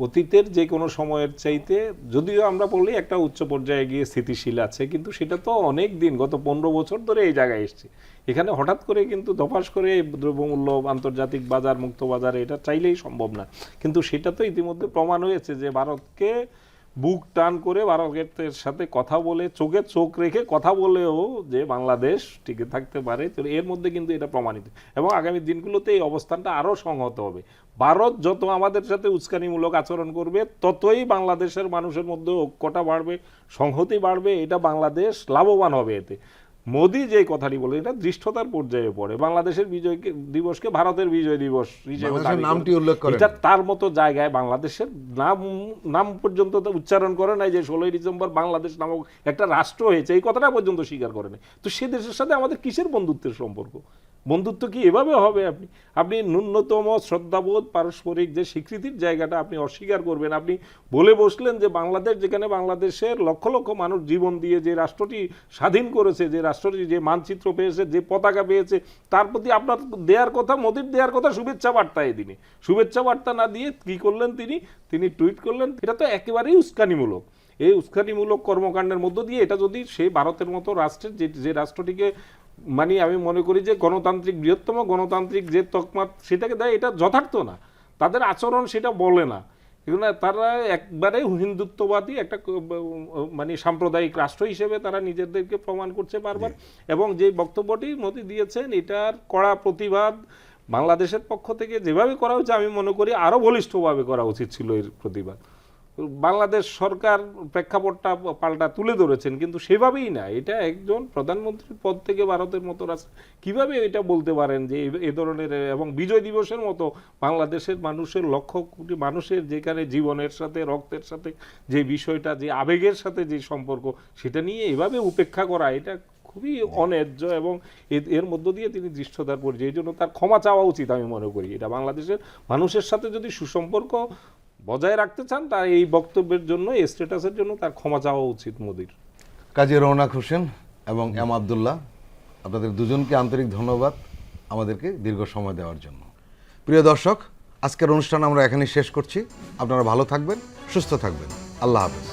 অতীতের যে কোনো সময়ের চাইতে, যদিও আমরা বলি একটা উচ্চ পর্যায়ে গিয়ে স্থিতিশীল আছে, কিন্তু সেটা তো অনেক দিন, গত 15 বছর ধরে এই জায়গায় এসছে। এখানে হঠাৎ করে কিন্তু ধপাস করে দ্রব্যমূল্য আন্তর্জাতিক বাজার, মুক্ত বাজারে এটা চাইলেই সম্ভব না। কিন্তু সেটা তো ইতিমধ্যে প্রমাণ হয়েছে যে ভারতকে বুক টান করে ভারতের সাথে কথা বলে, চোখে চোখ রেখে কথা বলেও যে বাংলাদেশ টিকে থাকতে পারে, তো এর মধ্যে কিন্তু এটা প্রমাণিত। এবং আগামী দিনগুলোতে এই অবস্থানটা আরও সংহত হবে। ভারত যত আমাদের সাথে উস্কানিমূলক আচরণ করবে, ততই বাংলাদেশের মানুষের মধ্যে ঐক্যটা বাড়বে, সংহতি বাড়বে, এটা বাংলাদেশ লাভবান হবে এতে। মোদি যে কথাটি বলে এটা দৃষ্টতার পর্যায়ে পড়ে। বাংলাদেশের বিজয় দিবসকে ভারতের বিজয় দিবস হিসেবে
বাংলাদেশের নামটি উল্লেখ করেন।
এটা তার মতো জায়গায় বাংলাদেশের নাম পর্যন্ত তো উচ্চারণ করে নাই যে 16ই ডিসেম্বর বাংলাদেশ নামক একটা রাষ্ট্র হয়েছে, এই কথাটা পর্যন্ত স্বীকার করে নাই। তো সে দেশের সাথে আমাদের কিসের বন্ধুত্বের সম্পর্ক? বন্ধুত্ব কি এভাবে হবে? আপনি ন্যূনতম শ্রদ্ধাবোধ, পারস্পরিক যে স্বীকৃতির জায়গাটা আপনি অস্বীকার করবেন। আপনি বলে বসলেন যে বাংলাদেশ, যেখানে বাংলাদেশের লক্ষ লক্ষ মানুষ জীবন দিয়ে যে রাষ্ট্রটি স্বাধীন করেছে, যে রাষ্ট্রটি যে মানচিত্র পেয়েছে, যে পতাকা পেয়েছে, তার প্রতি আপনার দেওয়ার কথা, মোদির দেওয়ার কথা শুভেচ্ছা বার্তা। এদিনে শুভেচ্ছা বার্তা না দিয়ে কি করলেন তিনি টুইট করলেন। এটা তো একেবারেই উস্কানিমূলক। এই উস্কানিমূলক কর্মকাণ্ডের মধ্য দিয়ে এটা যদি সেই ভারতের মতো রাষ্ট্রের যে রাষ্ট্রটিকে মানে আমি মনে করি যে গণতান্ত্রিক, বৃহত্তম গণতান্ত্রিক যে তকমা সেটাকে দেয়, এটা যথার্থ না। তাদের আচরণ সেটা বলে না। তারা একবারে হিন্দুত্ববাদী একটা মানে সাম্প্রদায়িক রাষ্ট্র হিসেবে তারা নিজেদেরকে প্রমাণ করছে বারবার। এবং যে বক্তব্যটি মোদি দিয়েছেন, এটার কড়া প্রতিবাদ বাংলাদেশের পক্ষ থেকে যেভাবে করা হয়েছে, আমি মনে করি আরও বলিষ্ঠভাবে করা উচিত ছিল এর প্রতিবাদ। বাংলাদেশ সরকার প্রেক্ষাপটটা পাল্টা তুলে ধরেছেন, কিন্তু সেভাবেই না। এটা একজন প্রধানমন্ত্রীর পদ থেকে ভারতের মতো রাষ্ট্র কিভাবে এটা বলতে পারেন যে এ ধরনের, এবং বিজয় দিবসের মতো বাংলাদেশের মানুষের লক্ষ কোটি মানুষের যেখানে জীবনের সাথে, রক্তের সাথে যে বিষয়টা, যে আবেগের সাথে যে সম্পর্ক, সেটা নিয়ে এভাবে উপেক্ষা করা, এটা খুবই অন্যায্য। এবং এর মধ্য দিয়ে তিনি দৃষ্টতার পর্যায়ে, এই জন্য তার ক্ষমা চাওয়া উচিত আমি মনে করি। এটা বাংলাদেশের মানুষের সাথে যদি সুসম্পর্ক বজায় রাখতে চান, তার এই বক্তব্যের জন্য, এই স্ট্যাটাসের জন্য তার ক্ষমা চাওয়া উচিত মোদির।
কাজী রওনাক হোসেন এবং এম আবদুল্লাহ, আপনাদের দুজনকে আন্তরিক ধন্যবাদ আমাদেরকে দীর্ঘ সময় দেওয়ার জন্য। প্রিয় দর্শক, আজকের অনুষ্ঠান আমরা এখানেই শেষ করছি। আপনারা ভালো থাকবেন, সুস্থ থাকবেন। আল্লাহ হাফেজ।